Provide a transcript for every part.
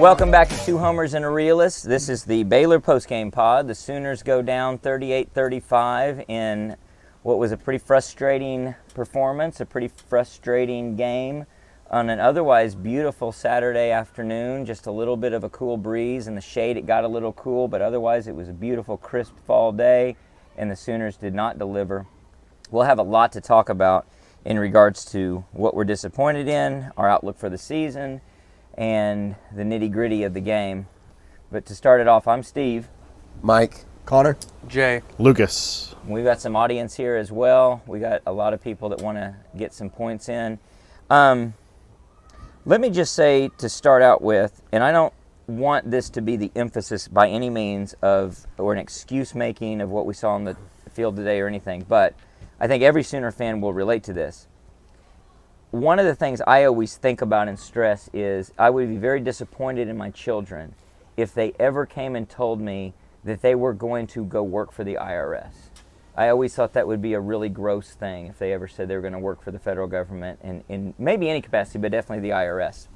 Welcome back to Two Homers and a Realist. This is the Baylor Postgame pod. The Sooners go down 38-35 in what was a pretty frustrating performance, a pretty frustrating game on an otherwise beautiful Saturday afternoon. Just a little bit of a cool breeze. In the shade it got a little cool, but otherwise it was a beautiful, crisp fall day, and the Sooners did not deliver. We'll have a lot to talk about in regards to what we're disappointed in, our outlook for the season, and the nitty-gritty of the game. But to start it off, I'm Steve. Mike. Connor. Jay. Lucas. We've got some audience here as well. We got a lot of people that want to get some points in. Let me just say to start out with, and I don't want this to be the emphasis by any means of, or an excuse making of what we saw on the field today or anything, but I think every Sooner fan will relate to this. One of the things I always think about and stress is I would be very disappointed in my children if they ever came and told me that they were going to go work for the IRS. I always thought that would be a really gross thing if they ever said they were going to work for the federal government in maybe any capacity, but definitely the IRS.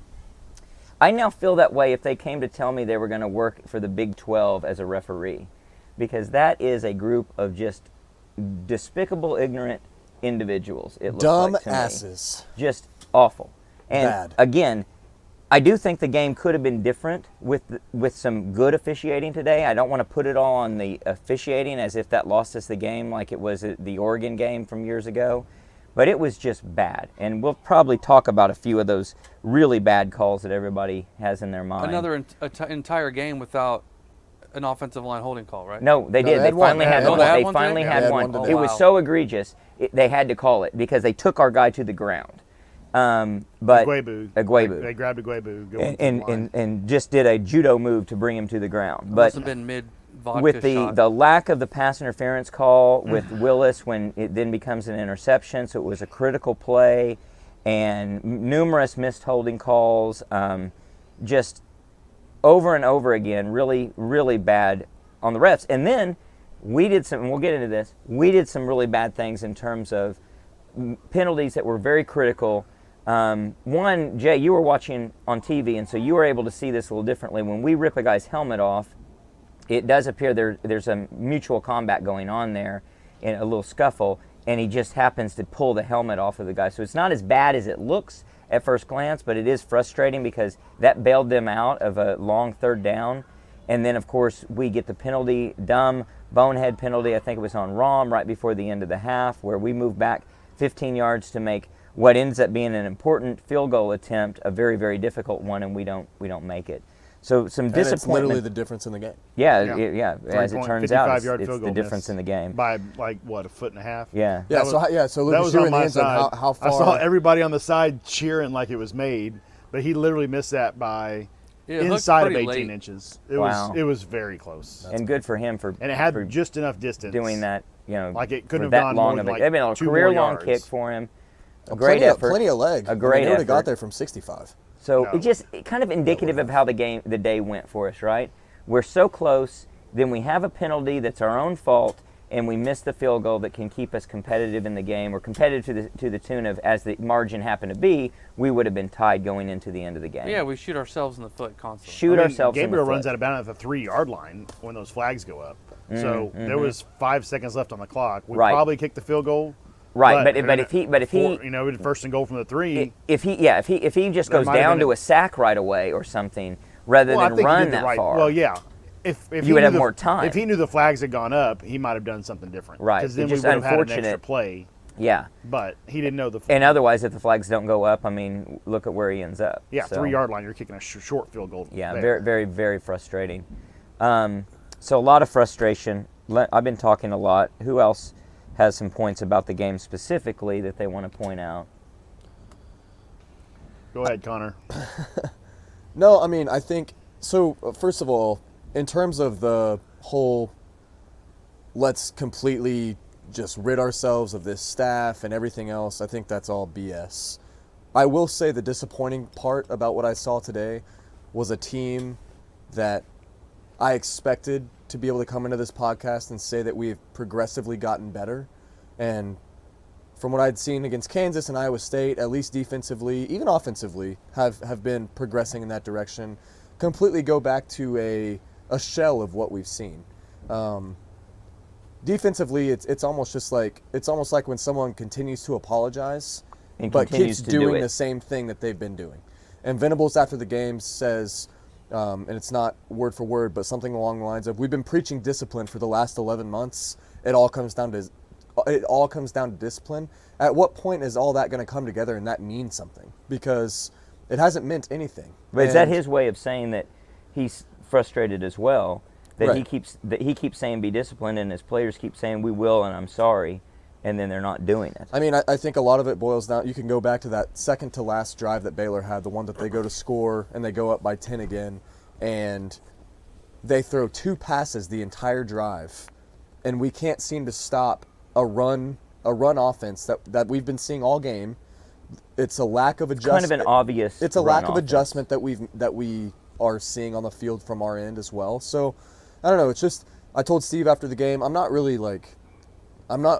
I now feel that way if they came to tell me they were going to work for the Big 12 as a referee, because that is a group of just despicable, ignorant individuals. It looks dumb like to asses. Me. Just awful. And bad. Again, I do think the game could have been different with some good officiating today. I don't want to put it all on the officiating as if that lost us the game like it was the Oregon game from years ago. But it was just bad. And we'll probably talk about a few of those really bad calls that everybody has in their mind. Another entire game without an offensive line holding call, right? No, they did. They finally had one. They finally had one. It was so egregious, they had to call it because they took our guy to the ground. But Aguebu. They grabbed Aguebu and just did a judo move to bring him to the ground. But must have been mid-vodka with shot. the lack of the pass interference call with Willis when it then becomes an interception, so it was a critical play, and numerous missed holding calls, just over and over again, really, really bad on the refs. And then we did some, and we'll get into this, we did some really bad things in terms of penalties that were very critical. One, Jay, you were watching on TV, and so you were able to see this a little differently. When we rip a guy's helmet off, it does appear there's a mutual combat going on there, in a little scuffle, and he just happens to pull the helmet off of the guy. So it's not as bad as it looks at first glance, but it is frustrating because that bailed them out of a long third down. And then, of course, we get the penalty, dumb bonehead penalty. I think it was on Rom right before the end of the half, where we move back 15 yards to make what ends up being an important field goal attempt, a very, very difficult one, and we don't make it. So some disappointment. It's literally the difference in the game. Yeah. As it turns out, it's the difference in the game. By a foot and a half. Yeah. So Lucas, you were in the end zone. How far? I saw everybody on the side cheering like it was made, but he literally missed that by inside of 18 inches. It was very close. And good for him and it had just enough distance doing that. Like it couldn't have gone long more than it'd been a career-long kick for him. A great effort. Plenty of leg. A great effort. He would have got there from 65. So it kind of indicative of how the day went for us, right? We're so close, then we have a penalty that's our own fault, and we miss the field goal that can keep us competitive in the game, or competitive to the tune of, as the margin happened to be, we would have been tied going into the end of the game. Yeah, we shoot ourselves in the foot constantly. Gabriel runs out of bounds at the 3-yard line when those flags go up. So there was 5 seconds left on the clock. We probably kicked the field goal. Right, but if he first and goal from the 3. If he just goes down to a sack right away or something, rather than run that far. Well, yeah. If you would have more time. If he knew the flags had gone up, he might have done something different. Right. Because then we would have had an extra play. Yeah. But he didn't know the. And otherwise, if the flags don't go up, I mean, look at where he ends up. Yeah, 3-yard line, you're kicking a short field goal. Yeah, very, very, very frustrating. So a lot of frustration. I've been talking a lot. Who else has some points about the game specifically that they want to point out? Go ahead, Connor. No, I mean, I think, so first of all, in terms of the whole let's completely just rid ourselves of this staff and everything else, I think that's all BS. I will say the disappointing part about what I saw today was a team that I expected to be able to come into this podcast and say that we've progressively gotten better. And from what I'd seen against Kansas and Iowa State, at least defensively, even offensively, have been progressing in that direction. completely go back to a shell of what we've seen. Defensively, it's almost like when someone continues to apologize, but keeps doing the same thing that they've been doing. And Venables after the game says, and it's not word for word, but something along the lines of, "We've been preaching discipline for the last 11 months. It all comes down to discipline." At what point is all that going to come together and that mean something? Because it hasn't meant anything. But is that his way of saying that he's frustrated as well? That Right. he keeps saying be disciplined, and his players keep saying we will and I'm sorry, and then they're not doing it. I mean, I think a lot of it boils down. You can go back to that second to last drive that Baylor had, the one that they go to score and they go up by 10 again, and they throw 2 passes the entire drive, and we can't seem to stop a run offense that we've been seeing all game. It's a lack of adjustment. Kind of an obvious. It's a lack of offense. adjustment that we are seeing on the field from our end as well. So, I don't know. It's just, I told Steve after the game, I'm not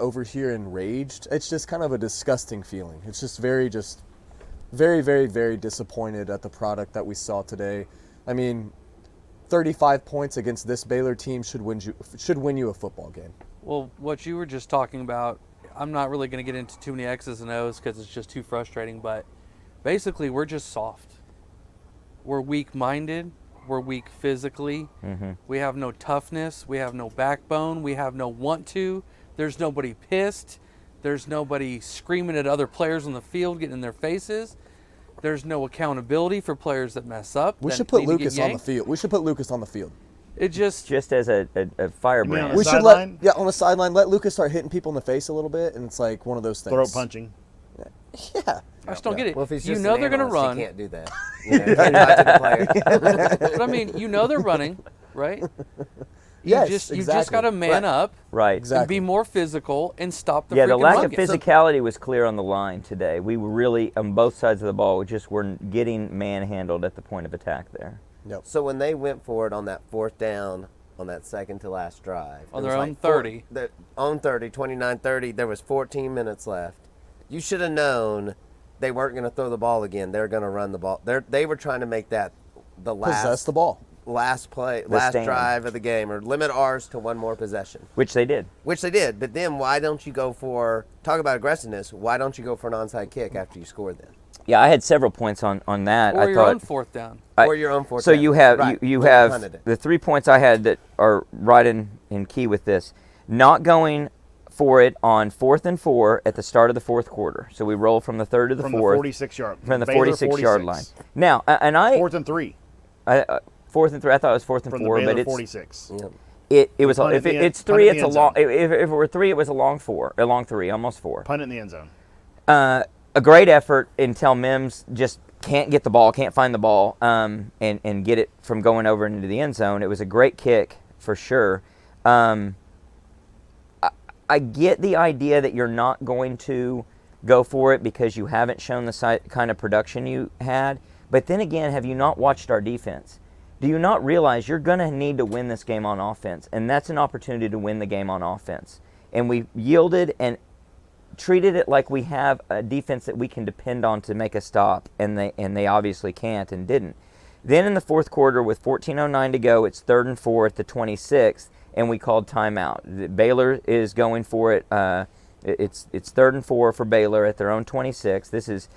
over here enraged. It's just kind of a disgusting feeling. It's just very, very, very disappointed at the product that we saw today. I mean, 35 points against this Baylor team should win you a football game. Well, what you were just talking about, I'm not really going to get into too many X's and O's because it's just too frustrating, but basically we're just soft. We're weak-minded. We're weak physically. Mm-hmm. We have no toughness. We have no backbone. We have no want to. There's nobody pissed. There's nobody screaming at other players on the field, getting in their faces. There's no accountability for players that mess up. We should put Lucas on the field. We should put Lucas on the field. It just as a firebrand. We should on the sideline, let Lucas start hitting people in the face a little bit, and it's like one of those things. Throat punching. Yeah. I just don't get it. Well, if he's you just know an they're going to analyst, run. he can't do that. You know, he's not to the player. But I mean, you know they're running, right? Yes, You just got to man up, Right. Exactly. and be more physical and stop the Yeah, freaking the lack run of game. physicality was clear on the line today. We were really, on both sides of the ball, we just weren't getting manhandled at the point of attack there. Yep. So when they went for it on that 4th down, on that second to last drive. On it their was own 30. Their own 30, 29-30, there was 14 minutes left. You should have known they weren't going to throw the ball again. They're going to run the ball. They were trying to make that the Possess the ball. last play, The last stand. drive of the game, or limit ours to one more possession. Which they did. Which they did. But then why don't you go for, talk about aggressiveness, why don't you go for an onside kick after you scored then? Yeah, I had several points on that. Or I your thought, own 4th down. Or your own 4th So down. you have Right. you When have punted it. the 3 points I had that are right in key with this. Not going for it on 4th and 4 at the start of the 4th quarter. So we roll from the 3rd to the 4th. From the 46-yard. From the Baylor 46-yard line. Now, and I 4th and 3. 4th and 3. I thought it was 4th and From 4, the but Baylor it's 46. Yeah. it was Punt if at the it's end- 3, punt at it's the a end long. zone. If it were 3, it was a long 3, almost 4. Punt in the end zone. A great effort until Mims just can't get the ball, can't find the ball, and get it from going over into the end zone. It was a great kick for sure. I get the idea that you're not going to go for it because you haven't shown the kind of production you had. But then again, have you not watched our defense? Do you not realize you're going to need to win this game on offense? And that's an opportunity to win the game on offense. And we yielded and treated it like we have a defense that we can depend on to make a stop, and they obviously can't and didn't. Then in the 4th quarter with 14:09 to go, it's 3rd and 4 at the 26th, and we called timeout. Baylor is going for it. It's 3rd and 4 for Baylor at their own 26. This is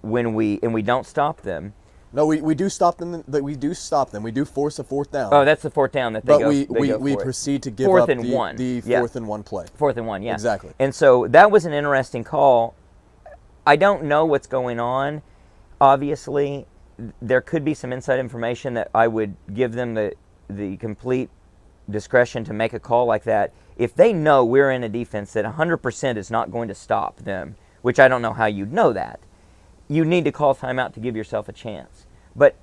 when we don't stop them. No, we do stop them. We do stop them. We do force a 4th down. Oh, that's the 4th down that they but go. we they go for it. proceed to give 4th up and the 1. the Yeah. 4th and 1 play. 4th and 1, yeah. Exactly. And so that was an interesting call. I don't know what's going on. Obviously, there could be some inside information that I would give them the complete discretion to make a call like that. If they know we're in a defense that 100% is not going to stop them, which I don't know how you'd know that, you need to call timeout to give yourself a chance. But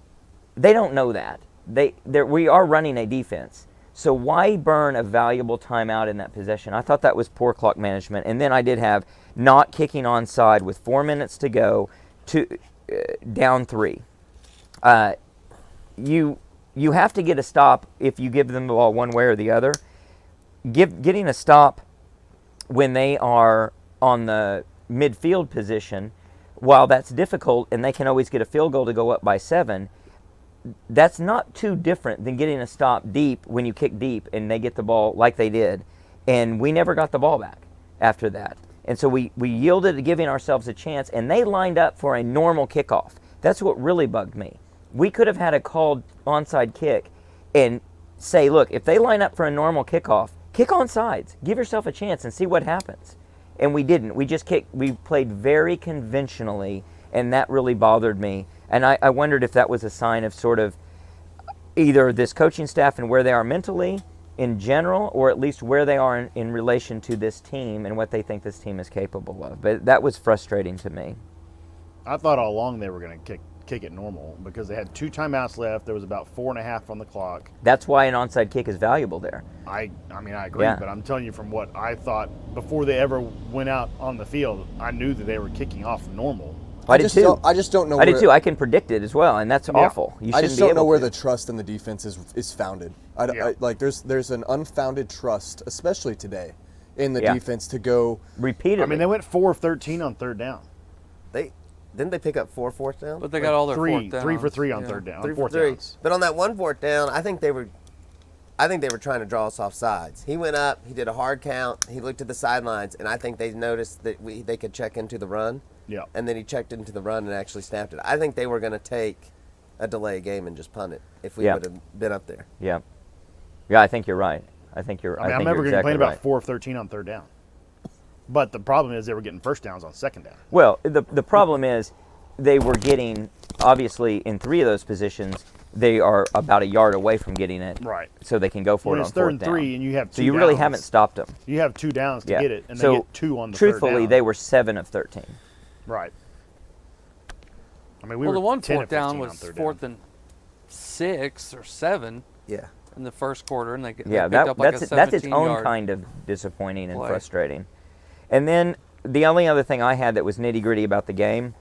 they don't know that. We are running a defense. So why burn a valuable timeout in that possession? I thought that was poor clock management. And then I did have not kicking onside with 4 minutes to go, down 3. You have to get a stop if you give them the ball one way or the other. Getting a stop when they are on the midfield position, while that's difficult and they can always get a field goal to go up by 7, that's not too different than getting a stop deep when you kick deep and they get the ball like they did. And we never got the ball back after that. And so we yielded to giving ourselves a chance, and they lined up for a normal kickoff. That's what really bugged me. We could have had a called onside kick and say, look, if they line up for a normal kickoff, kick on sides. Give yourself a chance and see what happens. And we didn't. We just kicked. We played very conventionally, and that really bothered me. And I wondered if that was a sign of sort of either this coaching staff and where they are mentally in general, or at least where they are in relation to this team and what they think this team is capable of. But that was frustrating to me. I thought all along they were going to kick it normal because they had 2 timeouts left. There was about 4.5 on the clock. That's why an onside kick is valuable there. I mean, I agree, but I'm telling you from what I thought before they ever went out on the field, I knew that they were kicking off normal. I did too. I just don't know. I did too. I can predict it as well, and that's awful. You I shouldn't just be don't able know where to. the trust in the defense is founded. Like there's an unfounded trust, especially today, in the defense to go repeatedly. I mean, they went 4 of 13 on third down. Didn't they pick up 4 fourth downs? But they got all their three, fourth downs. 3 for 3 on third down. 3 for fourth 3. downs. But on that 1 fourth down, I think they were trying to draw us off sides. He went up, he did a hard count, he looked at the sidelines, and I think they noticed that they could check into the run. Yeah. And then he checked into the run and actually snapped it. I think they were going to take a delay game and just punt it if we would have been up there. Yeah. Yeah, I think you're right. I think you're. I mean, I'm never going to complain about 4 of 13 on third down. But the problem is they were getting first downs on second down. Well, the problem is they were getting, obviously, in 3 of those positions, they are about a yard away from getting it. Right. So they can go for it on it's third fourth and down. 3 and you have 2 So you really downs. haven't stopped them. You have 2 downs to get it, and so they get 2 on the third down. truthfully, they were 7 of 13. Right. I mean, Well, the 1 10 fourth of down 15 on was third 4th and 6 or 7 Yeah. in the first quarter, and they picked Yeah, up like a that's its own 17-yard kind of disappointing and play. frustrating. And then the only other thing I had that was nitty-gritty about the game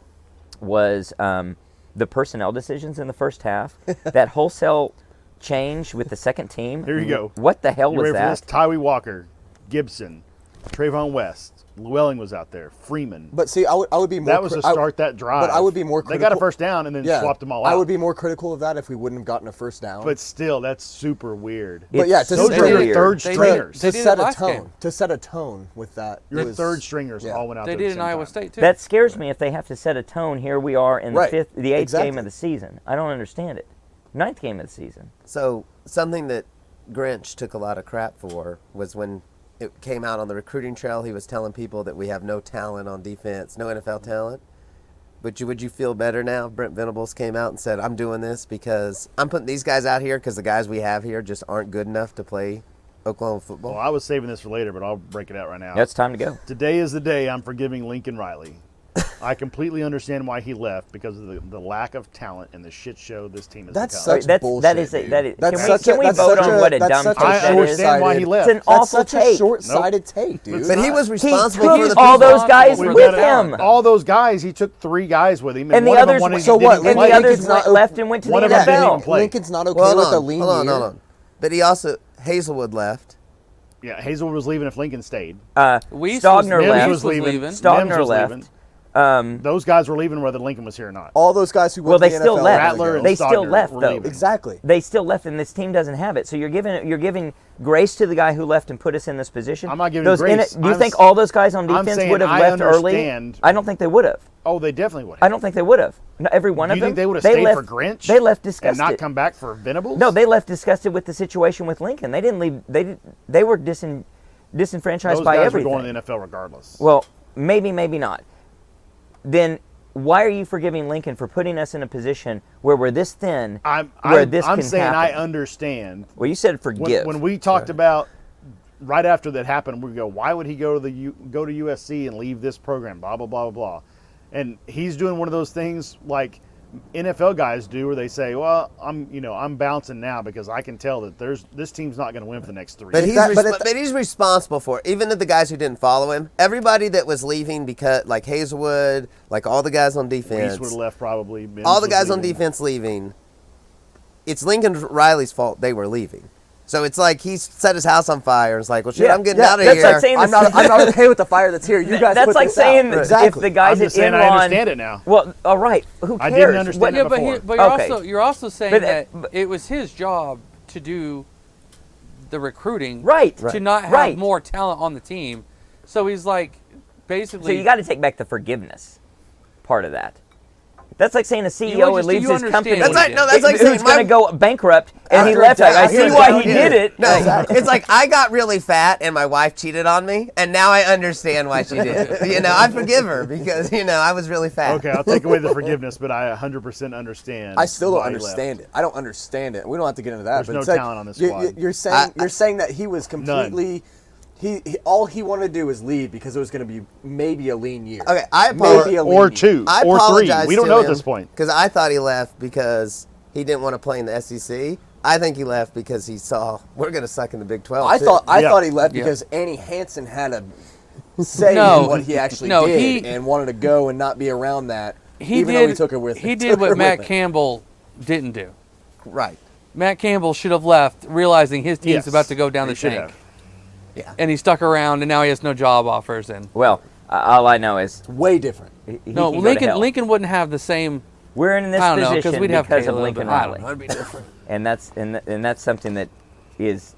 was the personnel decisions in the first half. That wholesale change with the second team. Here you go. What the hell You was ready for this? that? Tyree Walker, Gibson, Trayvon West, Llewellyn was out there, Freeman. But see, I would be more. That was to start that drive. But I would be more critical. They got a first down and then swapped them all out. I would be more critical of that if we wouldn't have gotten a first down. But still, that's super weird. But yeah, It's to Those super are your weird. third They stringers. did to it set a last tone, game. to set a tone with that. Your was- third stringers all went out They there did at in the same Iowa time. State, too. That scares me if they have to set a tone. Here we are in Right. the 8th Exactly. game of the season. I don't understand it. 9th game of the season. So something that Grinch took a lot of crap for was when it came out on the recruiting trail, he was telling people that we have no talent on defense, no NFL talent. But would you feel better now if Brent Venables came out and said, I'm doing this because I'm putting these guys out here because the guys we have here just aren't good enough to play Oklahoma football? Well, I was saving this for later, but I'll break it out right now. It's time to go. Today is the day I'm forgiving Lincoln Riley. I completely understand why he left because of the lack of talent and the shit show this team has That's become. such bullshit. That is dude. that is. That's Can such we that's vote such on what a that's dumb such take I that is? understand why he left. It's an That's awful such a take. short-sighted take, dude. But he was He responsible for took the all people. those guys We with got him. all those guys, he took 3 guys with him, And the one of them others- wanted- So didn't what? even And play. the others Lincoln's not- left and went to one the of them didn't even NFL. play. Lincoln's not okay Well, with a lean year. hold on. But he also, Hazelwood left. Yeah, Hazel was leaving if Lincoln stayed. Weiss Stogner was- left. Weiss was leaving. Mims Stogner was left. leaving. Those guys were leaving whether Lincoln was here or not. All those guys who Well, went they to the still NFL left. Rattler and They still Stogner left, were though. leaving. Exactly. They still left, and this team doesn't have it. So you're giving grace to the guy who left and put us in this position. I'm not giving those grace. Do you I'm think all those guys on I'm defense saying would have I left early? understand. I don't think they would have. Oh, they definitely would. I don't think they would have. No, every one Do of you them. think they would have stayed left, for Grinch? They left and disgusted. not come back for Venables? No, they left disgusted with the situation with Lincoln. They didn't leave. They were disenfranchised those by guys everything. were going to the NFL regardless. Well, maybe not. Then why are you forgiving Lincoln for putting us in a position where we're this thin, I'm this can saying happen? I understand. Well, you said forgive. When we talked about right after that happened, we go, why would he go to USC and leave this program? Blah blah blah blah blah. And he's doing one of those things like NFL guys do, where they say, "Well, I'm bouncing now because I can tell that this team's not going to win for the next 3 But years." he's responsible for it. Even the guys who didn't follow him. Everybody that was leaving because, like Hazelwood, like all the guys on defense. Weiss would have left probably. Mims All the was guys on leaving. defense leaving. It's Lincoln Riley's fault they were leaving. So it's like he set his house on fire. It's like, well, shit, Yeah. I'm getting Yeah, out of that's here. like saying I'm not okay with the fire that's here. You guys that's put like this saying out. if the guys I'm at just saying I Enron. understand it now. Well, all right. Who cares? I didn't understand Yeah, it before. but you're Okay. you're also saying But, that but- it was his job to do the recruiting, Right. To not have Right. more talent on the team. So he's like, basically. So you got to take back the forgiveness part of that. That's like saying a You CEO just- leaves you his understand company. what he did. That's like who's saying going to go bankrupt, and he After left. Like, I death, see yeah, why he yeah. did it. No, it's like I got really fat and my wife cheated on me, and now I understand why she did. I forgive her because I was really fat. Okay, I'll take away the forgiveness, but I 100% understand. I still don't why he left. understand it. I don't understand it. We don't have to get into that. There's but no it's like, talent on this you- squad. You're saying that he was completely. He all he wanted to do was leave because it was going to be maybe a lean year. Okay, I Maybe apologize. a lean Or year. two, I or three. apologize. We don't to know at him this point. because I thought he left because he didn't want to play in the SEC. I think he left because he saw we're going to suck in the Big 12. I too. thought Yeah. he left Yeah. because Annie Hansen had a say No, in what he actually no, did he- and wanted to go and not be around that. he even did, though he took her with He him. did what Matt Campbell didn't do. right. Matt Campbell should have left, realizing his team's Yes, about to go down he the should tank. have. Yeah. And he stuck around, and now he has no job offers. And Well, all I know is Way different. he no, can go to hell. Lincoln wouldn't have the same. We're in this I don't know, 'cause position we'd have because of Caleb, Lincoln but I don't Riley, know, it'd be different. and that's something that is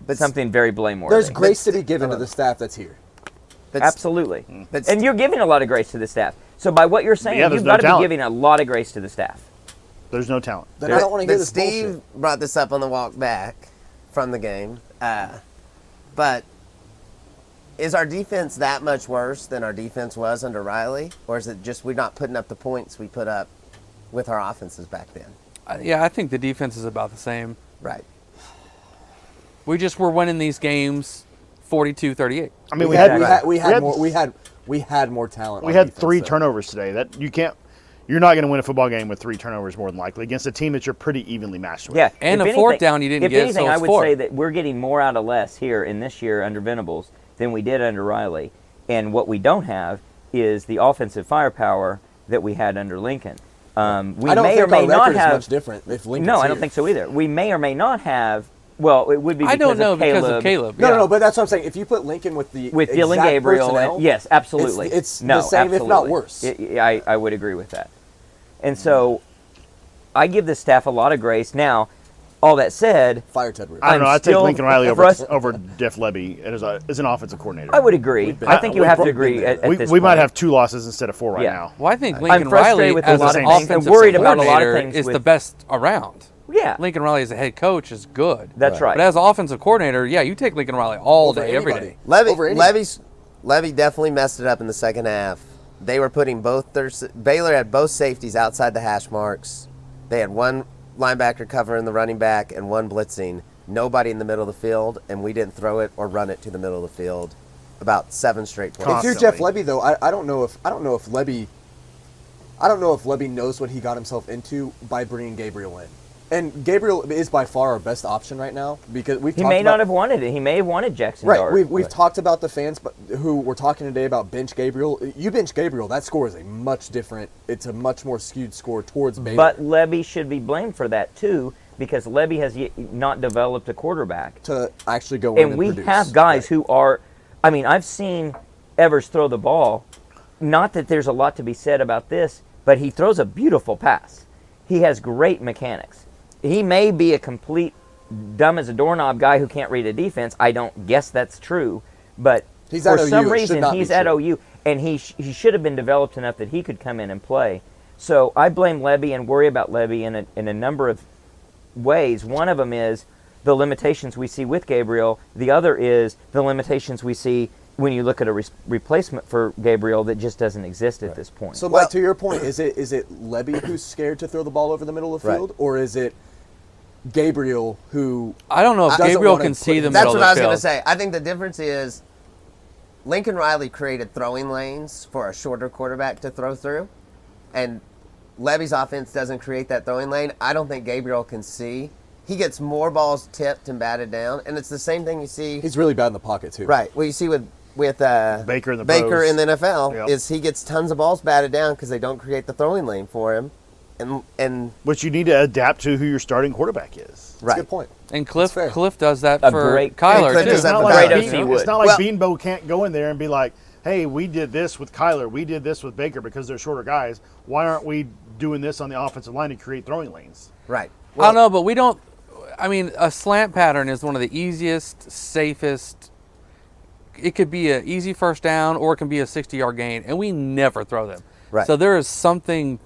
But something very blameworthy. There's grace to be given to the staff that's here. But Absolutely. But And you're giving a lot of grace to the staff. So by what you're saying, Yeah, there's you've no got to talent. be giving a lot of grace to the staff. There's no talent. Then I don't want to hear But this Steve bullshit. brought this up on the walk back from the game. But is our defense that much worse than our defense was under Riley? Or is it just we're not putting up the points we put up with our offenses back then? Yeah, I think the defense is about the same. Right. We just were winning these games 42-38. I mean, we had more talent. We on had defense, 3 though. turnovers today. That you can't. You're not going to win a football game with 3 turnovers more than likely against a team that you're pretty evenly matched with. Yeah, And if a fourth anything- down you didn't if get, anything, so I it's would 4. say that we're getting more out of less here in this year under Venables than we did under Riley. And what we don't have is the offensive firepower that we had under Lincoln. We I don't may think or may our not record is have. much different if Lincoln's No, I here. don't think so either. We may or may not have. Well, it would be. I Because don't know of because of Caleb. No, yeah. no, but that's what I'm saying. If you put Lincoln with the with Dylan exact Gabriel. personnel, Yes, absolutely. It's no, the same, if not absolutely. worse. I would agree with that. And so, I give the staff a lot of grace. Now, all that said, Fire Ted Reed. I don't I'm know. I take still- Lincoln Riley for us- over Jeff Levy as an offensive coordinator. I would agree. I think you we have to pro- agree at this we might point. have 2 losses instead of 4 right Yeah. now. Well, I think I'm Lincoln frustrated Riley, with as a lot an of things and offensive worried about a lot of coordinator, things is with- the best around. Yeah, Lincoln Riley as a head coach is good. that's right. But as offensive coordinator, yeah, you take Lincoln Riley all Over day, every anybody. day. Over anybody. Levy definitely messed it up in the second half. They were putting Baylor had both safeties outside the hash marks. They had one linebacker covering the running back and one blitzing. Nobody in the middle of the field, and we didn't throw it or run it to the middle of the field. About 7 straight plays. If you're Jeff Levy, though, I don't know if Levy knows what he got himself into by bringing Gabriel in. And Gabriel is by far our best option right now because we've He talked may about, not have wanted it. He may have wanted Jackson right. Dart. We've talked about the fans, but who were talking today about bench Gabriel. You bench Gabriel, that score is a much different. It's a much more skewed score towards Baylor. But Levy should be blamed for that too, because Levy has not developed a quarterback. to actually go in And and we produce. have guys Right. who are. I mean, I've seen Evers throw the ball. Not that there's a lot to be said about this, but he throws a beautiful pass. He has great mechanics. He may be a complete dumb as a doorknob guy who can't read a defense. I don't guess that's true, but He's for at OU, some it should reason not be he's at true. OU, and he should have been developed enough that he could come in and play. So I blame Levy and worry about Levy in a number of ways. One of them is the limitations we see with Gabriel. The other is the limitations we see when you look at a replacement for Gabriel that just doesn't exist at this point. So, Well- Mike, to your point, is it Levy who's scared to throw the ball over the middle of the Right. field, or is it Gabriel who? I don't know if Doesn't Gabriel wanna can put- see the That's middle what I of was the going to field. say. I think the difference is Lincoln Riley created throwing lanes for a shorter quarterback to throw through, and Levy's offense doesn't create that throwing lane. I don't think Gabriel can see. He gets more balls tipped and batted down, and it's the same thing you see. He's really bad in the pocket too. Right. What you see with Baker in the Baker pros. in the NFL Yep. is he gets tons of balls batted down because they don't create the throwing lane for him, and But you need to adapt to who your starting quarterback is. right. Good point. And That's fair. Cliff does that A for great- Kyler Cliff too. does that It's not for like, Kyler. Bean, He would. it's not like Well- Beanbo can't go in there and be like, hey, we did this with Kyler. We did this with Baker because they're shorter guys. Why aren't we doing this on the offensive line to create throwing lanes? Right. I don't know, but we don't. I mean, a slant pattern is one of the easiest, safest. It could be an easy first down, or it can be a 60-yard gain, and we never throw them. Right. So there is something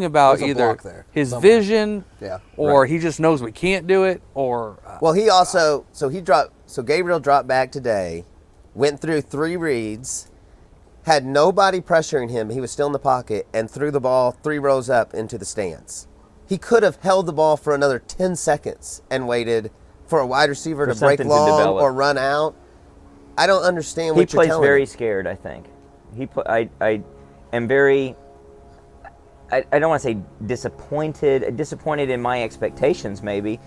about There's a either block there his somewhere. vision, Yeah. or he just knows we can't do it, or Well, he also so Gabriel dropped back today, went through 3 reads, had nobody pressuring him. He was still in the pocket and threw the ball 3 rows up into the stands. He could have held the ball for another 10 seconds and waited for a wide receiver For to break something to long develop. or run out. I don't understand He what you're plays telling very me. scared, I think. I am very. I don't want to say disappointed in my expectations. Maybe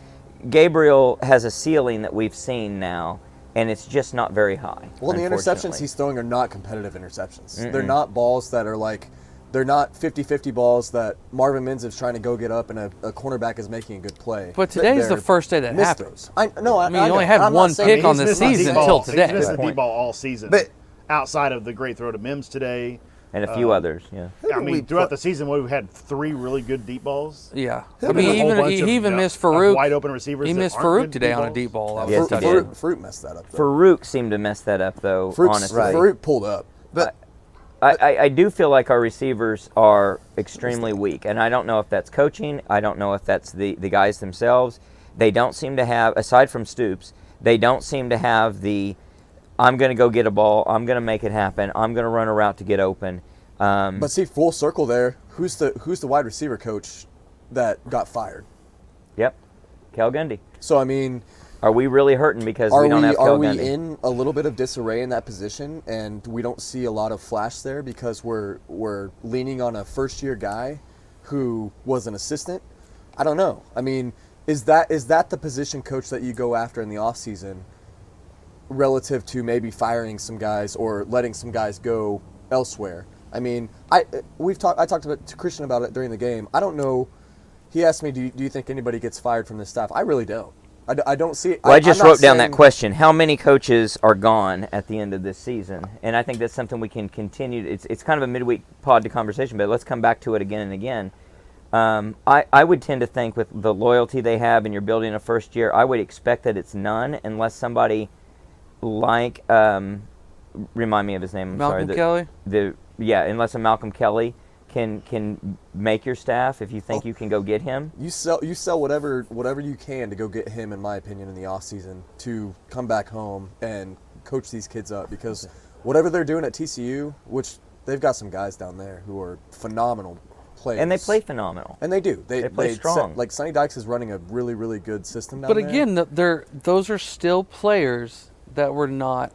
Gabriel has a ceiling that we've seen now, and it's just not very high. Well, the interceptions unfortunately. he's throwing are not competitive interceptions. They're not balls that are like, they're not 50-50 balls that Marvin Mims is trying to go get up and a cornerback is making a good play. But today's the They're first day that missed happened. throws. I mean, he only had one pick on the He's missing season deep until ball. today. He's missing Good the point. deep ball all season. But- outside of the great throw to Mims today, and a few others. Yeah. I we mean, throughout put- the season, we've had 3 really good deep balls. Yeah, Who I did a mean, whole he even missed Farouk. Wide open receivers. He that missed aren't Farouk good today on a balls. deep ball. Yes, he did. Farouk messed that up. Though. Farouk seemed to mess that up, though. Honestly, Farouk pulled up. But I do feel like our receivers are extremely weak, and I don't know if that's coaching. I don't know if that's the guys themselves. They don't seem to have, aside from Stoops, they don't seem to have the, I'm going to go get a ball, I'm going to make it happen, I'm going to run a route to get open. But see, full circle there. Who's the wide receiver coach that got fired? Yep, Cal Gundy. So I mean, Are we really hurting because are we don't have are Cal we Gundy? in a little bit of disarray in that position, and we don't see a lot of flash there because we're leaning on a first year guy who was an assistant? I don't know. I mean, is that the position coach that you go after in the offseason relative to maybe firing some guys or letting some guys go elsewhere? I mean, I talked to Christian about it during the game. I don't know. He asked me, do you think anybody gets fired from this staff? I really don't. I don't see it. Well, I just I'm not wrote down that saying- question. How many coaches are gone at the end of this season? And I think that's something we can continue. It's kind of a midweek pod to conversation, but let's come back to it again and again. I would tend to think with the loyalty they have and you're building a first year, I would expect that it's none unless somebody like, remind me of his name, I'm Malcolm sorry. Kelly? Unless a Malcolm Kelly can make your staff if you think you can go get him. You sell whatever you can to go get him, in my opinion, in the offseason to come back home and coach these kids up, because whatever they're doing at TCU, which they've got some guys down there who are phenomenal players. And they play phenomenal. And they do. They play strong. Like Sonny Dykes is running a really, really good system down But there. again, those are still players that were not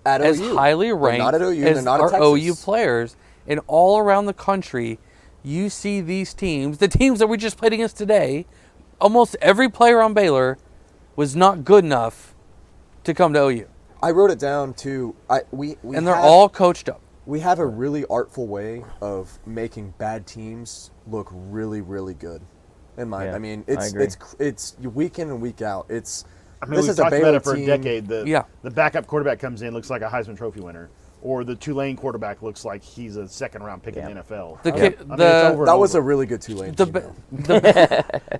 at as OU. highly They're ranked not at OU, as they're not at our Texas. OU players. And all around the country, you see these teams, the teams that we just played against today, almost every player on Baylor was not good enough to come to OU. I wrote it down too. And they're all coached up. We have a really artful way of making bad teams look really, really good. Yeah, I mean, I agree. it's week in and week out. This we've is a talked Baylor about it for team. a decade. The Yeah. backup quarterback comes in, looks like a Heisman Trophy winner, or the Tulane quarterback looks like he's a second-round pick in the NFL. The I ki- mean, it's the- over and That was a over. really good Tulane The, team. Ba- though.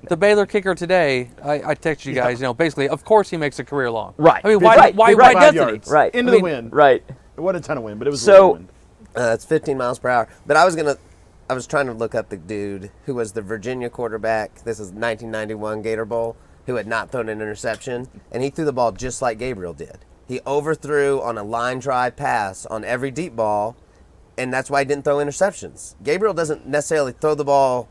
the Baylor kicker today, I texted you guys, basically, of course he makes a career long. Right. I mean, Right. why Right. doesn't 5 he? yards. Right. Into I the mean, wind. Right. It wasn't a ton of wind, but it was So- a wind. It's 15 miles per hour. But I was trying to look up the dude who was the Virginia quarterback. This is 1991 Gator Bowl, who had not thrown an interception, and he threw the ball just like Gabriel did. He overthrew on a line drive pass on every deep ball, and that's why he didn't throw interceptions. Gabriel doesn't necessarily throw the ball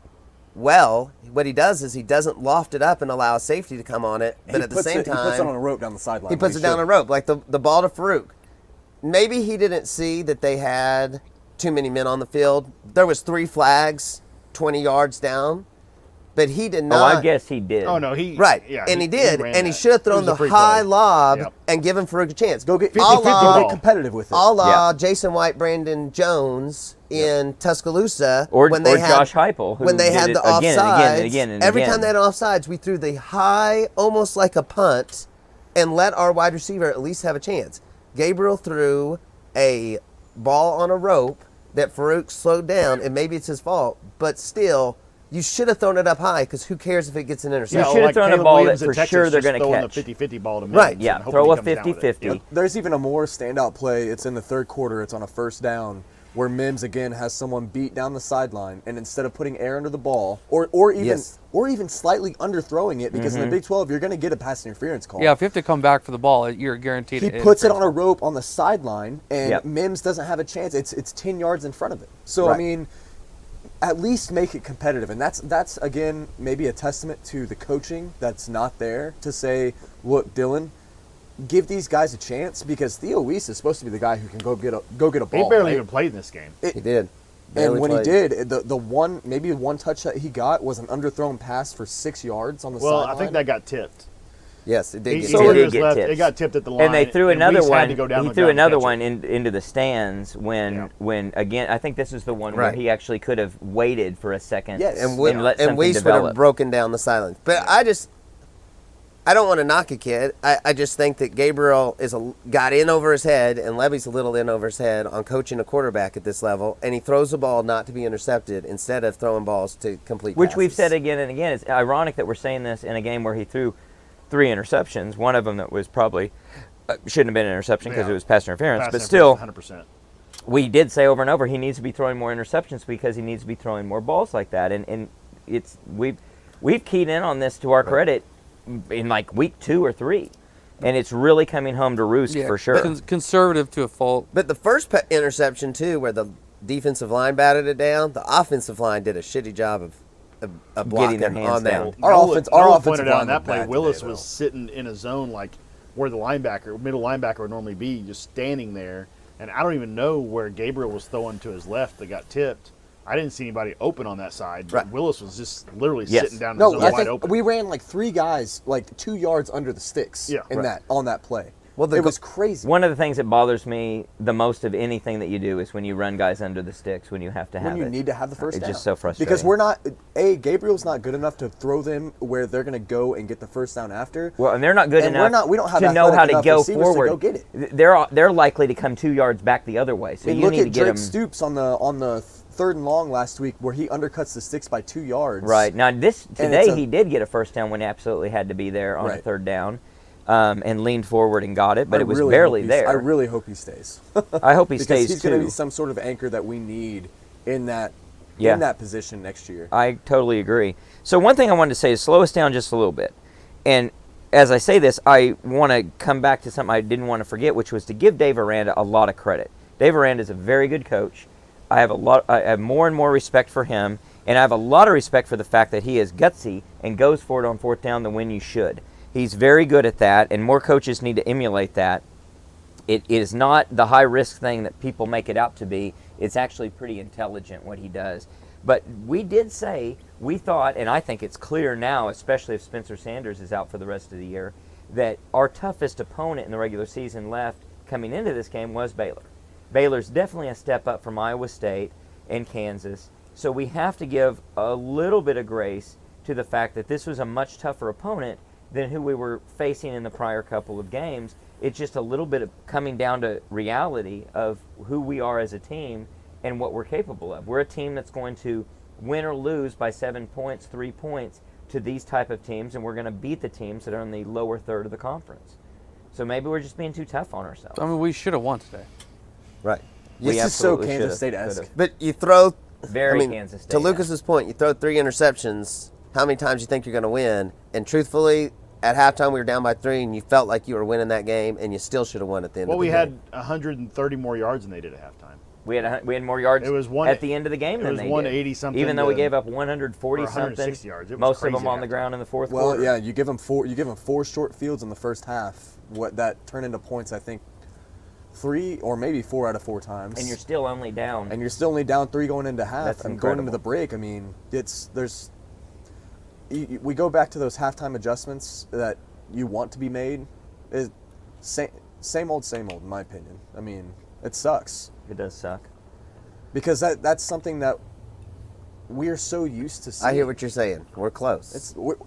well. What he does is he doesn't loft it up and allow a safety to come on it, but at the same time he puts it on a rope down the sideline. he puts it down a rope, like the ball to Farouk. Maybe he didn't see that they had too many men on the field. There was 3 flags 20 yards down. but he did Oh, not. I guess he did. Oh no, he Right, Yeah, and he did, ran and he that. should have It thrown was a the free high play. lob Yep. and give him Farouk a chance. Go get 50-50 go ball. get competitive with it. A la Yeah. Jason White, Brandon Jones in Tuscaloosa, Or when they had Josh Heupel, who when they did had it the again and offsides. again and again and every again. time they had offsides, we threw the high, almost like a punt, and let our wide receiver at least have a chance. Gabriel threw a ball on a rope that Farouk slowed down, and maybe it's his fault, but still, you should have thrown it up high because who cares if it gets an interception? should have like thrown a Caleb ball Williams that in for Texas sure they're just gonna throwing catch. the 50-50 ball to Right. Mims Yeah, and hoping throw he a comes down with it. 50-50. Yep. There's even a more standout play. It's in the third quarter. It's on a first down where Mims again has someone beat down the sideline, and instead of putting air under the ball, or even Yes. or even slightly underthrowing it, because in the Big 12 you're going to get a pass interference call. Yeah, if you have to come back for the ball, you're guaranteed. He an puts it on a interference rope on the sideline, and Yep. Mims doesn't have a chance. It's 10 yards in front of it. So Right. I mean, at least make it competitive, and that's again maybe a testament to the coaching that's not there to say, look, Dylan, give these guys a chance, because Theo Weiss is supposed to be the guy who can go get a ball. He barely right? even played in this game. He did. And Barely when played. he did, the one touch that he got was an underthrown pass for 6 yards on the Well, sideline. I think that got tipped. Yes, it did. He, get he So tipped. it was did get left. tipped. It got tipped at the line, And they threw and another Weiss one. had to go down He the threw ground to another catch one it. into the stands Yeah. when again I think this is the one where Right. he actually could have waited for a second Yes. and, let something Weiss would develop. have broken down the silence. But I don't want to knock a kid. I just think that Gabriel got in over his head, and Levy's a little in over his head on coaching a quarterback at this level, and he throws the ball not to be intercepted instead of throwing balls to complete Which we've passes. said again and again. It's ironic that we're saying this in a game where he threw 3 interceptions. One of them that was probably shouldn't have been an interception because Yeah. it was pass interference. Pass But interference, still, 100%. we did say over and over he needs to be throwing more interceptions because he needs to be throwing more balls like that. And it's we've keyed in on this to our credit in like week 2 or 3, and it's really coming home to roost Yeah, for sure. conservative to a fault. But the first interception, too, where the defensive line batted it down, the offensive line did a shitty job of blocking their hands on that. down. Our Nola offensive pointed out line on that looked play, bad Willis today, was though. sitting in a zone like where the middle linebacker would normally be, just standing there. And I don't even know where Gabriel was throwing to his left that got tipped. I didn't see anybody open on that side. But Right. Willis was just literally Yes. sitting down in the No, zone I wide think open. we ran like 3 guys like 2 yards under the sticks Yeah, in right. on that play. Well, it was crazy. One of the things that bothers me the most of anything that you do is when you run guys under the sticks when you have to have when you it. need to have the first It's down. just so frustrating. Because Gabriel's not good enough to throw them where they're going to go and get the first down after. Well, and they're not good And enough we don't have to know athletic how to enough go receivers to forward. go get it. They're likely to come 2 yards back the other way. So I mean, you look need to at get Drake them Stoops on the 3rd and long last week where he undercuts the sticks by 2 yards. right. Now it's today a- he did get a first down when he absolutely had to be there on a Right. 3rd down. And leaned forward and got it, but I it was really barely hope there. I really hope he stays. I hope he because stays he's too. going to be some sort of anchor that we need in that Yeah. in that position next year. I totally agree. So one thing I wanted to say is slow us down just a little bit. And as I say this, I want to come back to something I didn't want to forget, which was to give Dave Aranda a lot of credit. Dave Aranda is a very good coach. I have more and more respect for him, and I have a lot of respect for the fact that he is gutsy and goes for it on 4th down when you should. He's very good at that, and more coaches need to emulate that. It is not the high-risk thing that people make it out to be. It's actually pretty intelligent what he does. But we did say, we thought, and I think it's clear now, especially if Spencer Sanders is out for the rest of the year, that our toughest opponent in the regular season left coming into this game was Baylor. Baylor's definitely a step up from Iowa State and Kansas, so we have to give a little bit of grace to the fact that this was a much tougher opponent than who we were facing in the prior couple of games. It's just a little bit of coming down to reality of who we are as a team and what we're capable of. We're a team that's going to win or lose by 7 points, 3 points to these type of teams, and we're going to beat the teams that are in the lower third of the conference. So maybe we're just being too tough on ourselves. I mean, we should have won today. Right. We This is so absolutely Kansas should've, State-esque. could've. But you throw Very Kansas State. To Lucas's point, you throw 3 interceptions. How many times you think you're going to win? And truthfully, at halftime we were down by 3, and you felt like you were winning that game, and you still should have won at the end. Well, of the we game. had 130 more yards than they did at halftime. We had more yards It was at the end of the game it than was they 180 did. something Even though we to- gave up 140 or something, 160 yards. It was most of crazy them on the at ground in the fourth Well, quarter. yeah, you give them 4 short fields in the first half. What that turned into points, I think 3 or maybe 4 out of 4 times. And you're still only down. only down 3 going into half That's and going into incredible. the break. I mean, we go back to those halftime adjustments that you want to be made. Same old, in my opinion. I mean, it sucks. It does suck. Because that's something that we're so used to seeing. I hear what you're saying. We're close.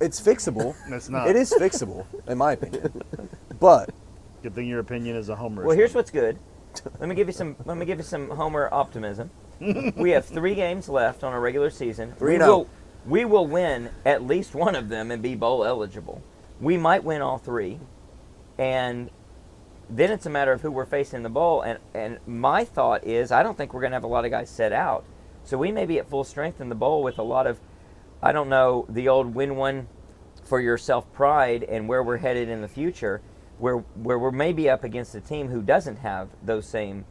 It's fixable. It's not. It is fixable, in my opinion. But Good thing your opinion is a homer. Well, here's what's good. Let me give you some Homer optimism. We have 3 games left on a regular season. 3-0. We will win at least one of them and be bowl eligible. We might win all 3, and then it's a matter of who we're facing in the bowl. And my thought is, I don't think we're going to have a lot of guys set out. So we may be at full strength in the bowl with a lot of, I don't know, the old win one for your self-pride and where we're headed in the future, where we're maybe up against a team who doesn't have those same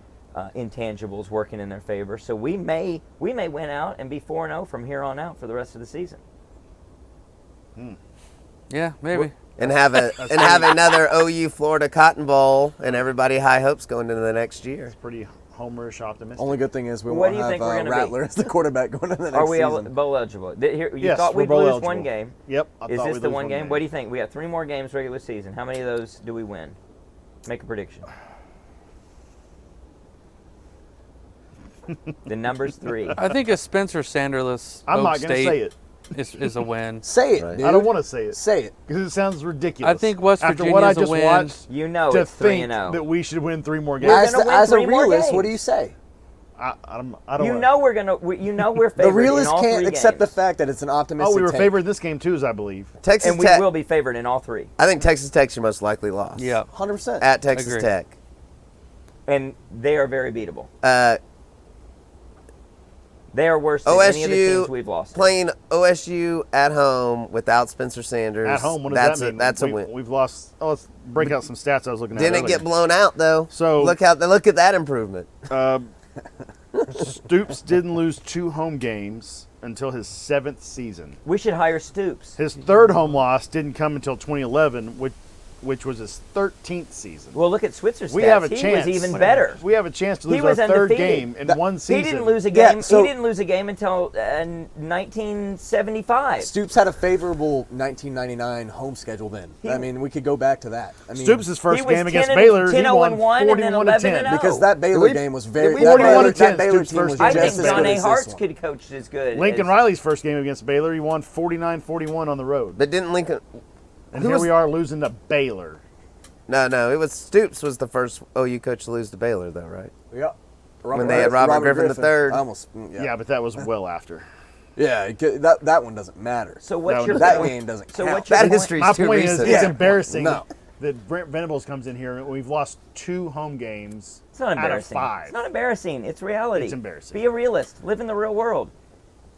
intangibles working in their favor. So we may win out and be 4-0 from here on out for the rest of the season. Yeah, maybe. And have another OU Florida Cotton Bowl and everybody high hopes going into the next year. It's pretty homerish optimistic. only good thing is we What won't do you think we're have gonna be? Rattler as the quarterback going into the next Are we season. bowl eligible? You Yes, thought we're we'd bowl lose eligible. one game. Yep. I Is thought this we'd the lose one game? What do you think? We got 3 more games regular season. How many of those do we win? Make a prediction. The number's 3. I think a Spencer Sanderless I'm Oak not going to State say it. is a win. Say it, Right. dude. I don't want to say it. Say it. Because it sounds ridiculous. I think West After Virginia's what I a just win. watched, You know to it's think 3-0. that we should win 3 more games. We're gonna win As a 3 more realist, what do games. you say? I don't You wanna- know we're gonna. You know we're The favored in realist all 3 can't accept the games. fact that it's an optimistic Oh, we were take. favored in this game too, as I believe. Texas and we Tech. will be favored in all 3. I think Texas Tech's your most likely loss. Yeah. 100%. At Texas Agree. Tech. And they are very beatable. They are worse than any of the teams we've lost. Playing OSU at home without Spencer Sanders. At home, what does that mean? That's a win. We've lost. Oh, let's break out some stats I was looking at. Didn't earlier. get blown out though. So- look at that improvement. Stoops didn't lose 2 home games until his 7th season. We should hire Stoops. His 3rd home loss didn't come until 2011, which was his 13th season. Well, look at Switzer's stats. We have a he chance. was even better. We have a chance to He lose our was 3rd undefeated. game in one season. He didn't lose a Yeah, game. so- he didn't lose a game until 1975. Stoops had a favorable 1999 home schedule then. I mean, we could go back to that. I mean, Stoops' first He was game against 10 Baylor, he 10-0 won and 1 and then 41 to 10. 11-0. because that Baylor game was very. we That 41 Baylor, to 10 that Baylor Stoops' team was first I game. just think as John good A. as Hart's this one. could have coached as good. Lincoln as, Riley's first game against Baylor, he won 49-41 on the road. But didn't Lincoln? And who here was- we are losing to Baylor. No. It was Stoops was the first OU coach to lose to Baylor though, right? Yeah. When they had Robert Griffin III. I almost. Yeah, but that was well after. Yeah, that one doesn't matter. So what's No, your that point? game doesn't So count. what's your That point? history's My too point is, recent. it's Yeah. embarrassing No. that Brent Venables comes in here and we've lost 2 home games It's not out of embarrassing. 5. It's not embarrassing. It's reality. It's embarrassing. Be a realist. Live in the real world.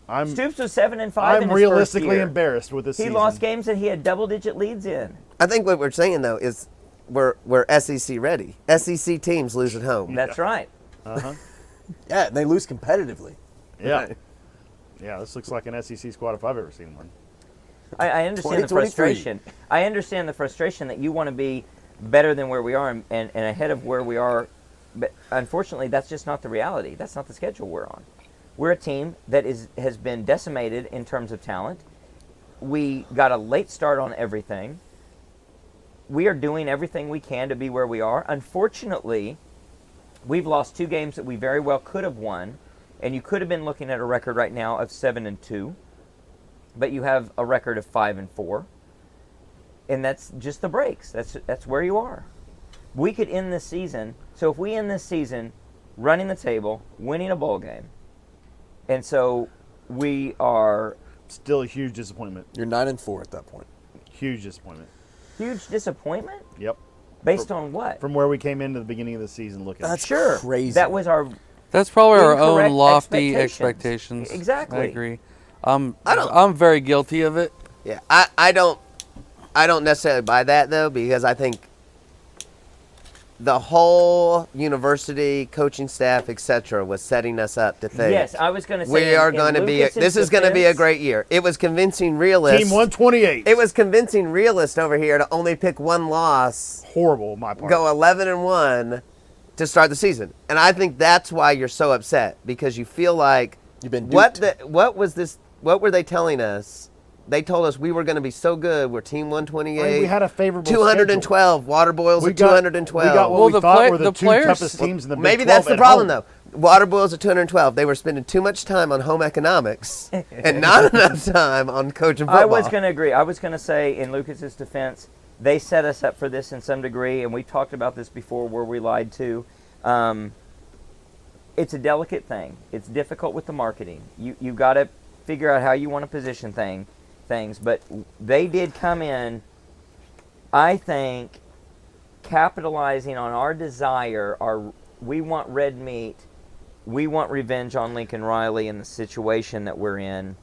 I'm Stoops was 7-5 in I'm his realistically first year. embarrassed with this He season. lost games that he had double-digit leads in. I think what we're saying though is we're SEC ready. SEC teams lose at home. That's right. Yeah, and they lose competitively. Yeah. Yeah, this looks like an SEC squad if I've ever seen one. I understand the 2023. frustration. I understand the frustration that you want to be better than where we are and ahead of where we are. But unfortunately, that's just not the reality. That's not the schedule we're on. We're a team that has been decimated in terms of talent. We got a late start on everything. We are doing everything we can to be where we are. Unfortunately, we've lost 2 games that we very well could have won, and you could have been looking at a record right now of 7-2, but you have a record of 5-4, and that's just the breaks. That's where you are. We could end this season. So if we end this season running the table, winning a bowl game, and so we are Still a huge disappointment. You're 9-4 at that point. Huge disappointment. huge disappointment Yep. based on what? From where we came into the beginning of the season looking. That's Sure, crazy. that was our That's probably our Incorrect own lofty expectations. expectations. Exactly. I agree. I'm very guilty of it. Yeah, I don't necessarily buy that though, because I think the whole university coaching staff, etc., was setting us up to think. Yes, I was going to say we are going to be. This is going to be a great year. It was convincing realists. Team 128. It was convincing realists over here to only pick one loss, horrible on my part. go 11-1 to start the season, and I think that's why you're so upset, because you feel like You've been what duped. what were they telling us They told us we were going to be so good. We're team 128. I mean, we had a favorable 212. Water boils We at got 212. We got what Well, we the thought play- were the the two players- toughest teams in the Big Maybe 12 that's the at problem, home. though. Water boils at 212. They were spending too much time on home economics and not enough time on coaching football. I was going to agree. I was going to say, in Lucas's defense, they set us up for this in some degree, and we talked about this before where we lied too. It's a delicate thing. It's difficult with the marketing. You've got to figure out how you want to position things. But they did come in, I think, capitalizing on our desire. We want red meat. We want revenge on Lincoln Riley in the situation that we're in,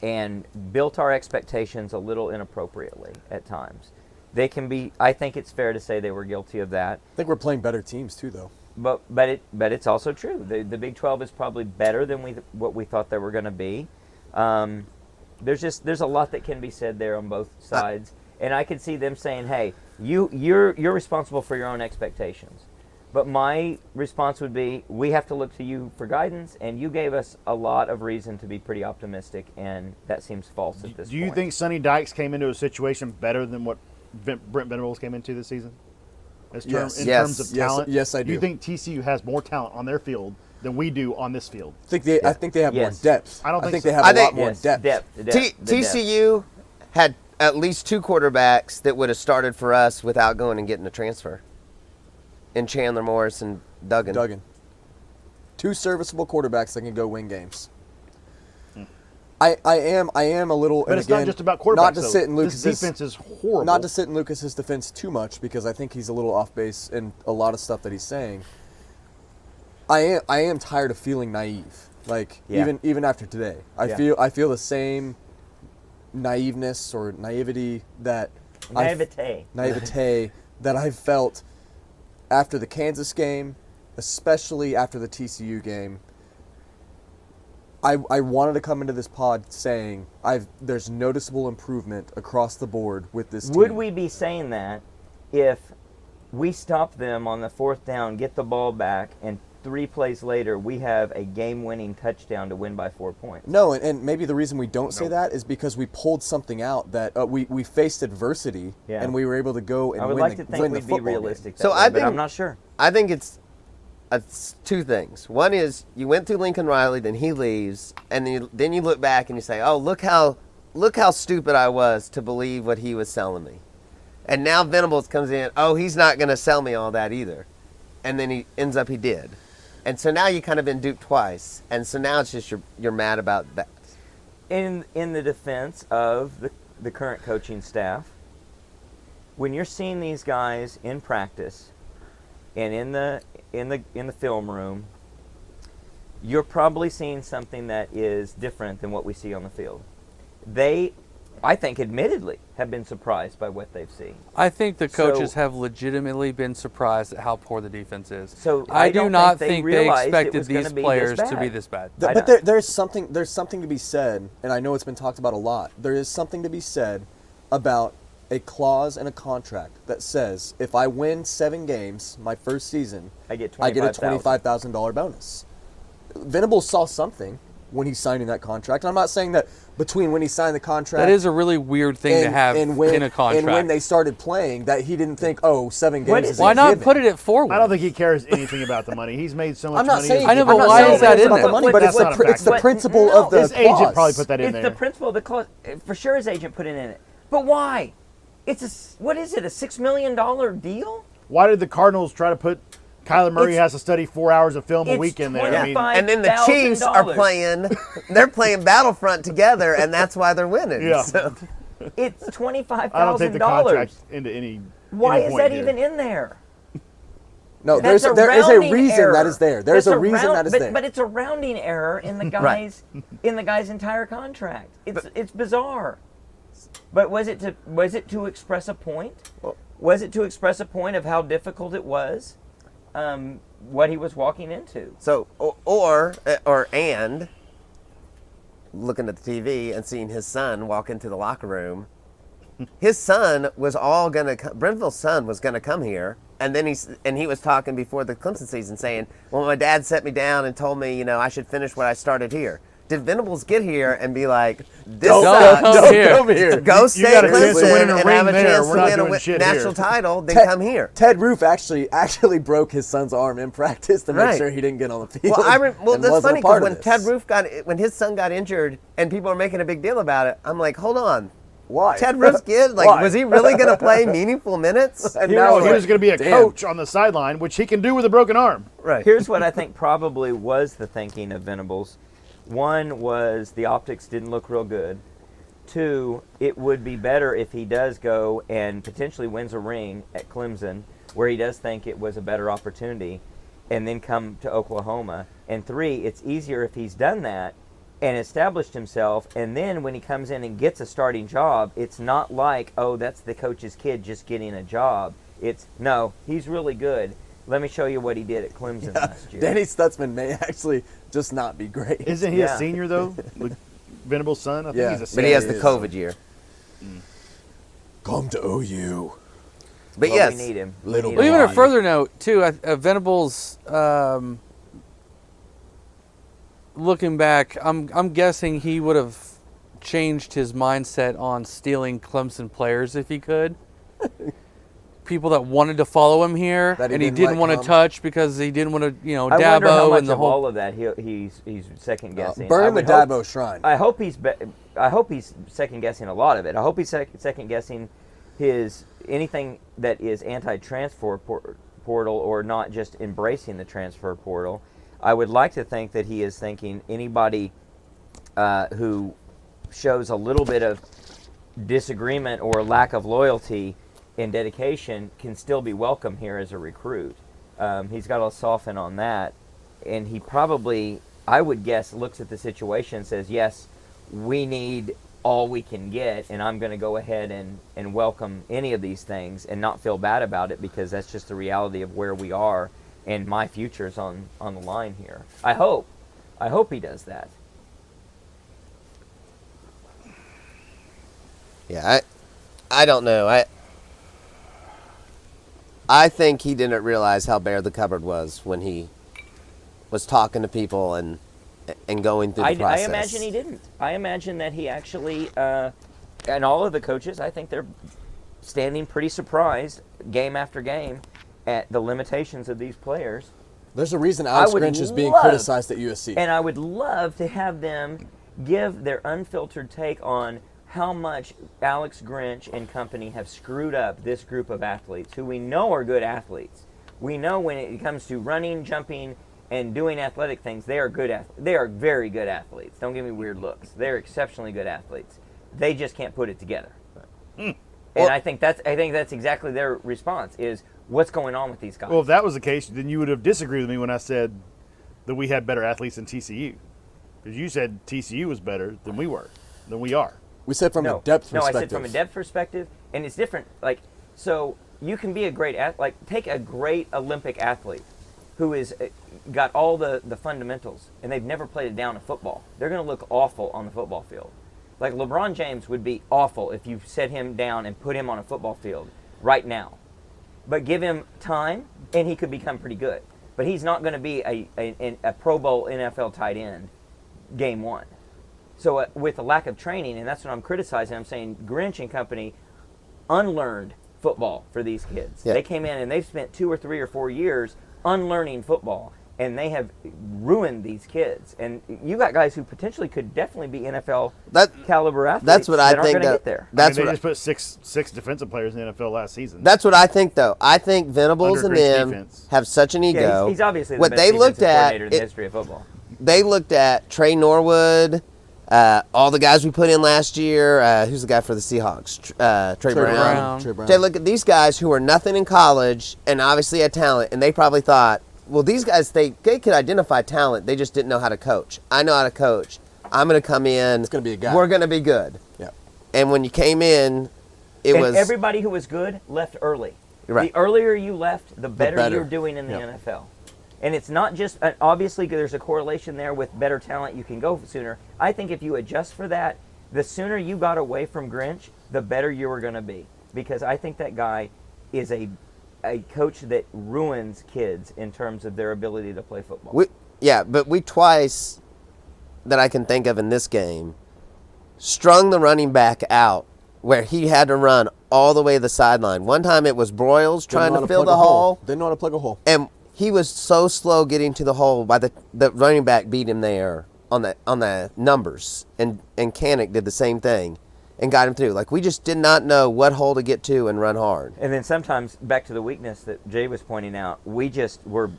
and built our expectations a little inappropriately at times. They can be. I think it's fair to say they were guilty of that. I think we're playing better teams too, though. But it's also true. The Big 12 is probably better than what we thought they were going to be. There's a lot that can be said there on both sides, and I could see them saying, "Hey, you're responsible for your own expectations." But my response would be, we have to look to you for guidance, and you gave us a lot of reason to be pretty optimistic, and that seems false at this point. Do you think Sonny Dykes came into a situation better than what Brent Venables came into this season? In terms of Yes, talent? yes, I Do you do. think TCU has more talent on their field than we do on this field? I think they have more Yes. depth. I don't think they so. have I a think- lot more Yes, depth. TCU had at least two quarterbacks that would have started for us without going and getting a transfer. In Chandler Morris and Duggan. Two serviceable quarterbacks that can go win games. I am a little. But and it's again, not just about quarterbacks. Not to though. sit in This Lucas's defense is horrible. Not to sit in Lucas's defense too much, because I think he's a little off base in a lot of stuff that he's saying. I am tired of feeling naive. Like Yeah. even after today, I feel the same naiveness or naivety that naivete that I felt after the Kansas game, especially after the TCU game. I wanted to come into this pod saying there's noticeable improvement across the board with this team. Would we be saying that if we stop them on the fourth down, get the ball back, and 3 plays later we have a game-winning touchdown to win by 4 points? No, and maybe the reason we don't say that is because we pulled something out that we faced adversity, Yeah. and we were able to go and I would win like the, to think win the we'd be football game. realistic. So that way, I but think- I'm not sure. I think it's two things. One is you went through Lincoln Riley, then he leaves, and then you look back and you say, "Oh, look how stupid I was to believe what he was selling me." And now Venables comes in. Oh, he's not going to sell me all that either, and then he did, and so now you kind of been duped twice, and so now it's just you're mad about that. In the defense of the current coaching staff, when you're seeing these guys in practice and in the film room, you're probably seeing something that is different than what we see on the field. They, I think, admittedly, have been surprised by what they've seen. I think the coaches So- have legitimately been surprised at how poor the defense is. So I I do don't not think they think they realized it expected was gonna these be this players to bad. be this bad. I But don't. there's something to be said, and I know it's been talked about a lot. There is something to be said about a clause in a contract that says if I win 7 games my first season, I get a $25,000. $25,000 bonus. Venables saw something when he's signing that contract. And I'm not saying that between when he signed the contract That is a really weird thing to have and when, in a contract. and when they started playing, that he didn't think, 7 What games is is it? Why a not given. put it at 4 I don't think he cares anything about the money. He's made so much I'm not money. saying. I know, I'm but not why saying is that it's in about the there? money, but That's not a it's the factor. principle No, of the His agent clause. probably put that in It's there. the principle of the clause. For sure his agent put it in it. But why? What is it, a $6 million deal? Why did the Cardinals try to put Kyler Murray It's- has to study 4 hours of film a it's week in there? 25 And then the Chiefs are $5,000. playing. They're playing Battlefront together, and that's why they're winning. Yeah. So, It's $25,000. I don't take the contract into any. Why any is point that here. even in there? No, That's there is a rounding reason error. that is there. There's That's a reason that is there. But it's a rounding error in the Right. guy's entire contract. It's bizarre. But was it to express a point? Was it to express a point of how difficult it was, what he was walking into? So, and looking at the TV and seeing his son walk into the locker room. His son was all gonna. Brentville's son was gonna come here, and then he was talking before the Clemson season, saying, "Well, my dad set me down and told me, I should finish what I started here." did Venables get here and be like, this Don't sucks. come here. Go stay got a chance to win Clemson in a and ring have a there. chance We're to not win a doing shit national here. title, then come here. Ted Roof actually broke his son's arm in practice to make Right. sure he didn't get on the field. Well, and that's wasn't funny a part because of when this. when his son got injured and people are making a big deal about it, I'm like, hold on. Why? Ted Roof's kid, like, Why? was he really going to play meaningful minutes? And He now was going to be a damn. coach on the sideline, which he can do with a broken arm. Right. Here's what I think probably was the thinking of Venables. One was the optics didn't look real good. Two, it would be better if he does go and potentially wins a ring at Clemson, where he does think it was a better opportunity, and then come to Oklahoma. And three, it's easier if he's done that and established himself, and then when he comes in and gets a starting job, it's not like, oh, that's the coach's kid just getting a job. It's, no, he's really good. Let me show you what he did at Clemson last year. Danny Stutzman may actually just not be great. Isn't he Yeah. a senior, though? Venables' son? I think Yeah. he's a But senior. he has the is. COVID year. Come to OU. But Well, yes, we need him. We Little need Well, him. even a Why? further note too. Venables, looking back, I'm guessing he would have changed his mindset on stealing Clemson players if he could. People that wanted to follow him here, That he and he didn't didn't let want to come. touch because he didn't want to, I wonder how Dabo much and the of whole. all of that he's second guessing. Burn the Dabo shrine. I hope he's second guessing a lot of it. I hope he's second guessing his anything that is anti-transfer portal or not just embracing the transfer portal. I would like to think that he is thinking anybody who shows a little bit of disagreement or lack of loyalty and dedication can still be welcome here as a recruit. He's got to soften on that, and he probably, I would guess, looks at the situation and says, yes, we need all we can get, and I'm going to go ahead and welcome any of these things and not feel bad about it, because that's just the reality of where we are, and my future's on the line here. I hope he does that. yeah, I don't know. I think he didn't realize how bare the cupboard was when he was talking to people and going through the I process. imagine he didn't. I imagine that he actually, and all of the coaches, I think they're standing pretty surprised game after game at the limitations of these players. There's a reason Alex would Grinch is being love- criticized at USC. And I would love to have them give their unfiltered take on how much Alex Grinch and company have screwed up this group of athletes who we know are good athletes. We know when it comes to running, jumping, and doing athletic things, they are they are very good athletes. Don't give me weird looks. They're exceptionally good athletes. They just can't put it together. And I think that's exactly their response is, what's going on with these guys? Well, if that was the case, then you would have disagreed with me when I said that we had better athletes than TCU. Because you said TCU was better than we are. We said from no, a depth no, perspective. I said from a depth perspective, and it's different. Like, so you can be a great take a great Olympic athlete who is got all the fundamentals, and they've never played a down of football. They're going to look awful on the football field. Like LeBron James would be awful if you set him down and put him on a football field right now. But give him time, and he could become pretty good. But he's not going to be a Pro Bowl NFL tight end game one. So with a lack of training, and that's what I'm criticizing, I'm saying Grinch and company unlearned football for these kids. Yeah. They came in and they've spent 2 or 3 or 4 years unlearning football, and they have ruined these kids. And you got guys who potentially could definitely be NFL caliber athletes. That's what I that aren't think. gonna get there. They just put six defensive players in the NFL last season. That's what I think, though. I think Venables Under and Grinch them defense. have such an ego. Yeah, he's obviously the what best they looked defensive at. coordinator in the history of football. They looked at Trey Norwood, all the guys we put in last year. Who's the guy for the Seahawks? Trey Brown. Trey Brown. They look at these guys who were nothing in college and obviously had talent, and they probably thought, well, these guys, they could identify talent. They just didn't know how to coach. I know how to coach. I'm going to come in. It's gonna be a guy. We're going to be good. Yeah. And when you came in, it And was everybody who was good left early. Right. The earlier you left, the better better. you're doing in the Yep. NFL. And it's not just, obviously there's a correlation there with better talent, you can go sooner. I think if you adjust for that, the sooner you got away from Grinch, the better you were going to be. Because I think that guy is a coach that ruins kids in terms of their ability to play football. but we twice that I can think of in this game strung the running back out where he had to run all the way to the sideline. One time it was Broyles trying to fill the hole. Didn't know how to plug a hole. And he was so slow getting to the hole by the running back beat him there on the numbers. And Canick did the same thing and got him through. Like, we just did not know what hole to get to and run hard. And then sometimes, back to the weakness that Jay was pointing out, we just were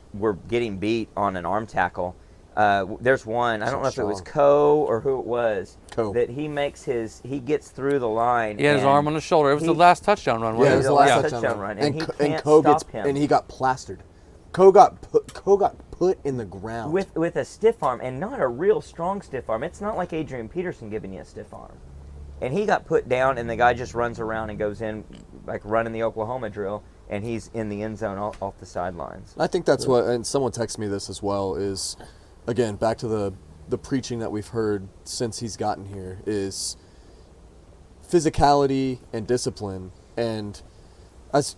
getting beat on an arm tackle. There's one, I don't know if it was Coe or who it was, that he gets through the line. He had his arm on his shoulder. It was the last touchdown run. Yeah, it was the last touchdown run. And he can't stop him. And he got plastered. Coe got put in the ground. With a stiff arm, and not a real strong stiff arm. It's not like Adrian Peterson giving you a stiff arm. And he got put down, and the guy just runs around and goes in, like running the Oklahoma drill, and he's in the end zone off the sidelines. I think that's what, and someone texted me this as well, is, again, back to the preaching that we've heard since he's gotten here, is physicality and discipline. And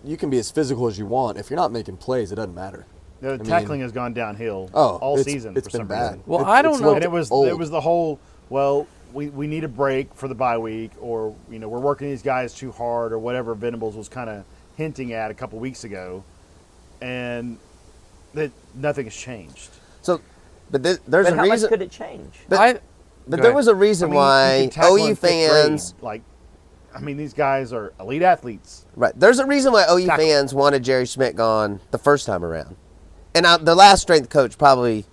you can be as physical as you want. If you're not making plays, it doesn't matter. The tackling has gone downhill all season. It's for been some bad. reason. Well, I don't know. And it was the whole, well, we need a break for the bye week, or we're working these guys too hard, or whatever Venables was kind of hinting at a couple weeks ago, and that nothing has changed. So, but there's But a how reason. much could it change? But there was a reason why OU fans, these guys are elite athletes. right? There's a reason why OU fans wanted Jerry Schmidt gone the first time around, and the last strength coach probably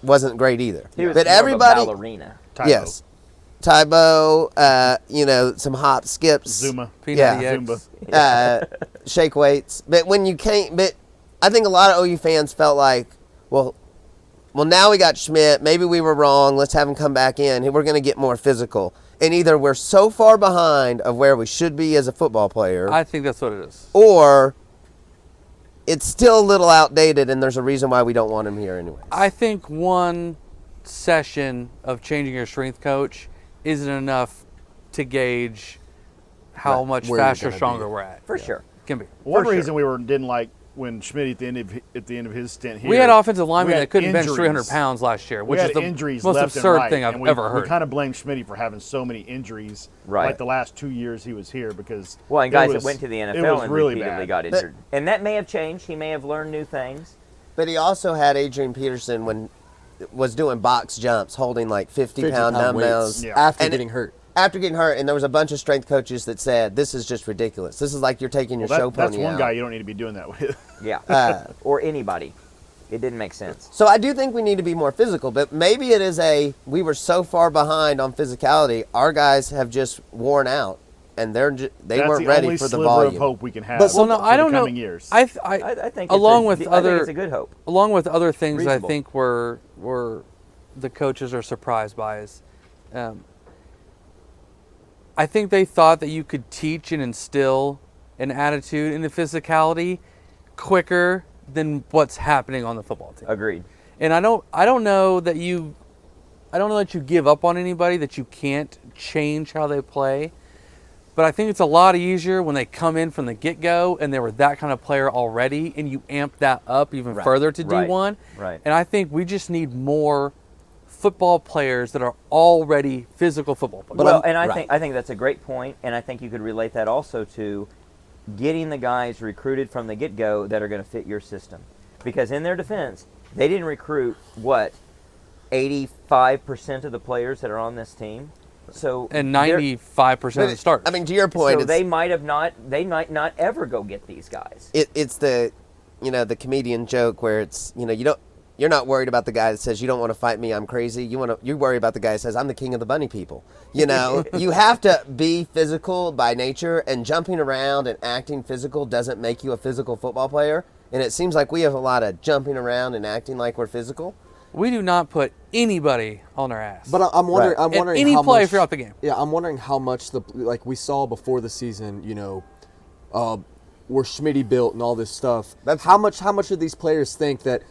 wasn't great either. He was but more everybody, of a ballerina. Tybo. yes, Tybo, some hop skips, Zuma. P90X. shake weights. But when you can't, I think a lot of OU fans felt like, well, now we got Schmidt. Maybe we were wrong. Let's have him come back in. We're going to get more physical. And either we're so far behind of where we should be as a football player, I think that's what it is. or it's still a little outdated, and there's a reason why we don't want him here anyway. I think one session of changing your strength coach isn't enough to gauge how much where you're faster, gonna stronger be. we're at. For sure. Can be. One For reason sure. we didn't like when Schmidt at the end of his stint here. We had offensive linemen we had that couldn't bench injuries. 300 pounds last year, which we is had the injuries most left absurd and right, thing I've and ever heard. We kind of blame Schmidt for having so many injuries, Right. like the last 2 years he was here, because Well, and guys that went to the it NFL was and really repeatedly bad. got injured. And that may have changed. He may have learned new things. But he also had Adrian Peterson when was doing box jumps, holding like 50-pound dumbbells. weights Yeah. after And getting hurt. After getting hurt, and there was a bunch of strength coaches that said, this is just ridiculous. This is like you're taking your show That's pony one out. guy you don't need to be doing that with. Yeah. Or anybody. It didn't make sense. So I do think we need to be more physical, but maybe it is we were so far behind on physicality, our guys have just worn out, and they That's weren't the ready only for the sliver volume. of hope we can have. But Well, no, for I the don't know. coming Years. I think along it's with I think other it's a good hope. along with other things Reasonable. I think were the coaches are surprised by is I think they thought that you could teach and instill an attitude and the physicality quicker than what's happening on the football team. Agreed. And I don't know that you give up on anybody, that you can't change how they play. But I think it's a lot easier when they come in from the get-go and they were that kind of player already, and you amp that up even further to D1. Right. And I think we just need more football players that are already physical football players. Well, and I think that's a great point, and I think you could relate that also to getting the guys recruited from the get-go that are going to fit your system. Because in their defense, they didn't recruit, 85% of the players that are on this team? So and 95% of the starters. I mean, to your point, So they might not ever go get these guys. it's the comedian joke where it's you're not worried about the guy that says you don't want to fight me, I'm crazy. You worry about the guy that says I'm the king of the bunny people. You have to be physical by nature, and jumping around and acting physical doesn't make you a physical football player. And it seems like we have a lot of jumping around and acting like we're physical. We do not put anybody on their ass. But I'm wondering. Right. I'm wondering any how play much, throughout the game. Yeah, I'm wondering how much we saw before the season. Where Schmitty built and all this stuff. How much do these players think that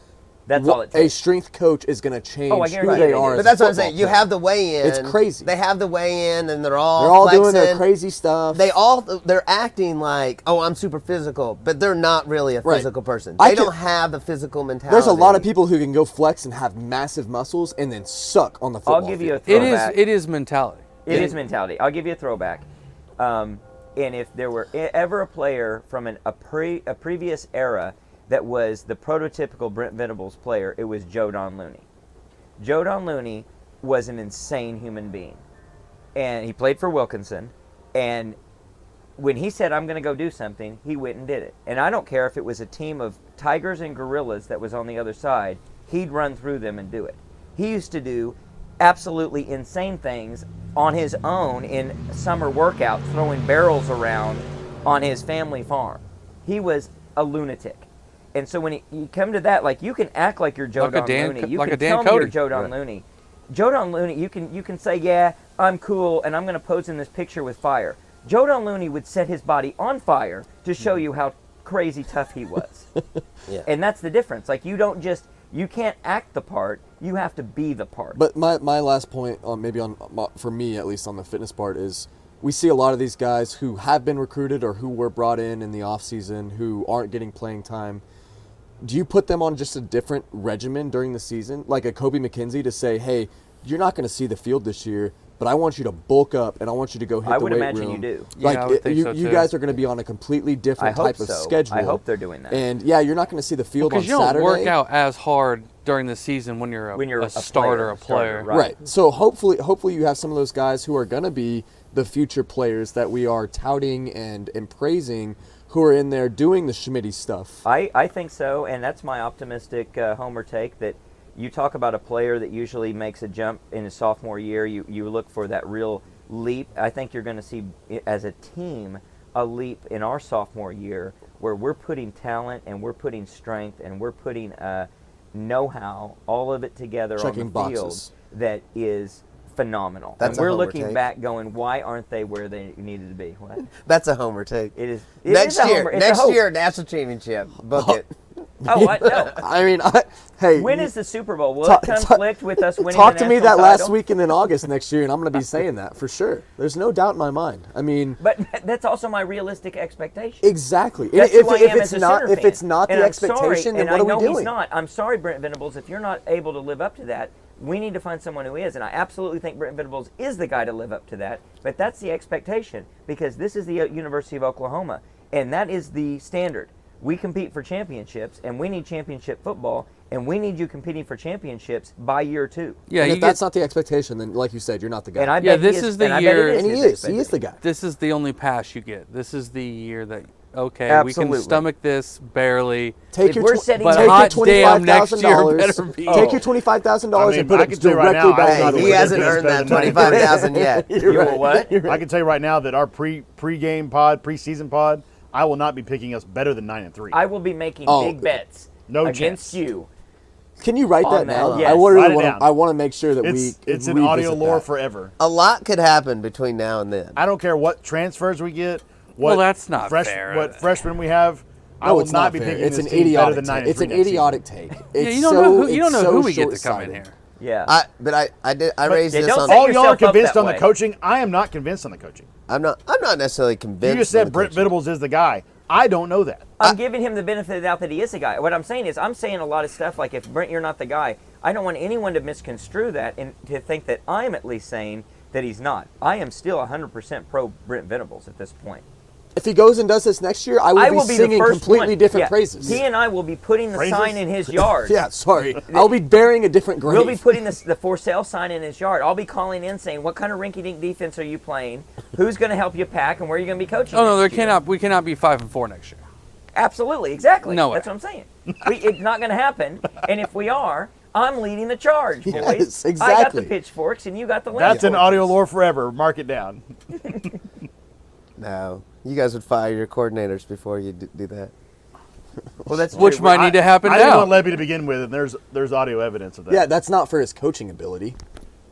That's all it A takes. strength coach is going to change I who guarantee they it are. is. as But that's a what I'm saying. football You player. have the weigh-in. It's crazy. They have the weigh-in, and they're all doing their flexing. crazy stuff. They're acting like, oh, I'm super physical, but they're not really a Right. physical person. I They can- don't have the physical mentality. There's a lot of people who can go flex and have massive muscles and then suck on the football I'll give you a field. throwback. It is mentality. It is mentality. I'll give you a throwback. And if there were ever a player from a previous era that was the prototypical Brent Venables player, it was Joe Don Looney. Joe Don Looney was an insane human being. And he played for Wilkinson. And when he said, I'm going to go do something, he went and did it. And I don't care if it was a team of tigers and gorillas that was on the other side, he'd run through them and do it. He used to do absolutely insane things on his own in summer workout, throwing barrels around on his family farm. He was a lunatic. And so when you come to that, like, you can act like you're Joe Like a Don Dan- Looney. You like can a Dan tell me you're Cody. Joe Don Looney. Joe Don Looney, you can say, yeah, I'm cool, and I'm going to pose in this picture with fire. Joe Don Looney would set his body on fire to show you how crazy tough he was. Yeah. And that's the difference. Like, you can't act the part, you have to be the part. But my last point, for me at least on the fitness part, is we see a lot of these guys who have been recruited or who were brought in the offseason who aren't getting playing time. Do you put them on just a different regimen during the season, like a Kobe McKenzie, to say, hey, you're not going to see the field this year, but I want you to bulk up and I want you to go hit I the would weight imagine room. you do. Yeah, Like I would think you, so, you too. guys are going to be on a completely different I hope type of so. schedule. I hope they're doing that. And yeah, you're not going to see the field on Because you don't Saturday. work out as hard during the season when you're a starter, a player. right. Right. So hopefully you have some of those guys who are going to be the future players that we are touting and praising, who are in there doing the Schmitty stuff. I think so, and that's my optimistic homer take, that you talk about a player that usually makes a jump in his sophomore year. You look for that real leap. I think you're going to see, as a team, a leap in our sophomore year where we're putting talent and we're putting strength and we're putting know-how, all of it together Checking on the boxes. field that is phenomenal. That's and a we're homer looking take. back going, why aren't they where they needed to be? What? That's a homer take. It is Next a year, homer. It's a next hope. year, national championship. Book it. Oh, what? No. I mean, hey, When is the Super Bowl? Will Talk- it conflict with us winning talk the to me national that last title? weekend in August next year, and I'm going to be saying that for sure. There's no doubt in my mind. I mean, But that's also my realistic expectation. exactly. And That's if, who I if am it's as a not Sooner if fan. it's not And the I'm sorry, expectation, then and what I are know we doing? he's not. I'm sorry, Brent Venables. If you're not able to live up to that, we need to find someone who is. And I absolutely think Brent Venables is the guy to live up to that. But that's the expectation, because this is the University of Oklahoma, and that is the standard. We compete for championships, and we need championship football, and we need you competing for championships by year 2. Yeah, And you if that's get, not the expectation, then like you said, you're not the guy. And I Yeah, bet this he is the and I bet year- it And his he is the expectation. guy. this is the only pass you get. This is the year that we Absolutely. can stomach this barely. Take If your we're tw- setting But take your hot damn, next year $25,000. better be. Take your $25,000 and put I it can tell you right directly now, back I Hey, into don't he it. hasn't That's earned better that than 25,000 yet. You will what? I can tell you right now that our pre-game pod, preseason pod, I will not be picking us better than 9-3. I will be making Oh, big bets no against chance. you. Can you write On that that, down? yes. I Write really it want down. to. I want to make sure that it's we in audio revisit lore that. forever. A lot could happen between now and then. I don't care what transfers we get. What Well, that's not fair. What freshmen we have. I No, will it's not not be fair. picking It's this an team better idiotic than take. 9-3 It's an next season. idiotic take. Yeah, It's you don't know who, so- you don't it's know who so we get to come in short-sighted. here. Yeah. I raised Yeah, this don't on. say All y'all yourself are up convinced that on the way. coaching. I am not convinced on the coaching. I'm not necessarily convinced. You just on said the Brent coaching. Venables is the guy. I don't know that. I'm giving him the benefit of the doubt that he is a guy. What I'm saying is, I'm saying a lot of stuff like, if Brent, you're not the guy, I don't want anyone to misconstrue that and to think that I'm at least saying that he's not. I am still 100% pro Brent Venables at this point. If he goes and does this next year, I will be the singing first completely one. different Yeah. praises. He and I will be putting the Praises? sign in his yard. Yeah, sorry. I'll be bearing a different grave. We'll be putting the for sale sign in his yard. I'll be calling in saying, what kind of rinky-dink defense are you playing? Who's going to help you pack, and where are you going to be coaching? Oh no, next year? we cannot be 5-4 next year. Absolutely, exactly. No way. That's what I'm saying. It's not going to happen. And if we are, I'm leading the charge, boys. Yes, I got exactly. the pitchforks, and you got the That's in torches. audio lore forever. Mark it down. No, you guys would fire your coordinators before you do that. Well, that's Which true. might need to happen I didn't now. want Levy to begin with, and there's audio evidence of that. Yeah, that's not for his coaching ability.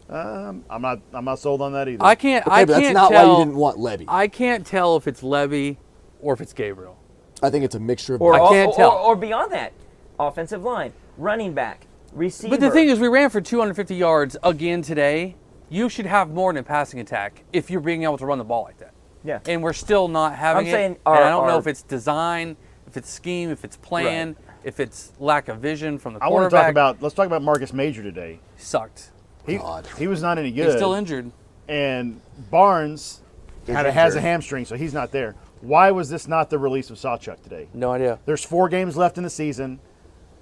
I'm not sold on that either. I can't. Okay, I but can't that's not tell. why you didn't want Levy. I can't tell if it's Levy or if it's Gabriel. I think it's a mixture of Or, both. I can't tell. Or beyond that, offensive line. running back, receiver. But the thing is, we ran for 250 yards again today. You should have more in a passing attack if you're being able to run the ball like that. Yeah. And we're still not having I'm saying it. And I don't know our- if it's design, if it's scheme, if it's plan, if it's lack of vision from the I want to quarterback. let's talk about Marcus Major today. Sucked. He was not any good. He's still injured. And Barnes has a injured. hamstring, so he's not there. Why was this not the release of Sawchuk today? No idea. There's 4 games left in the season.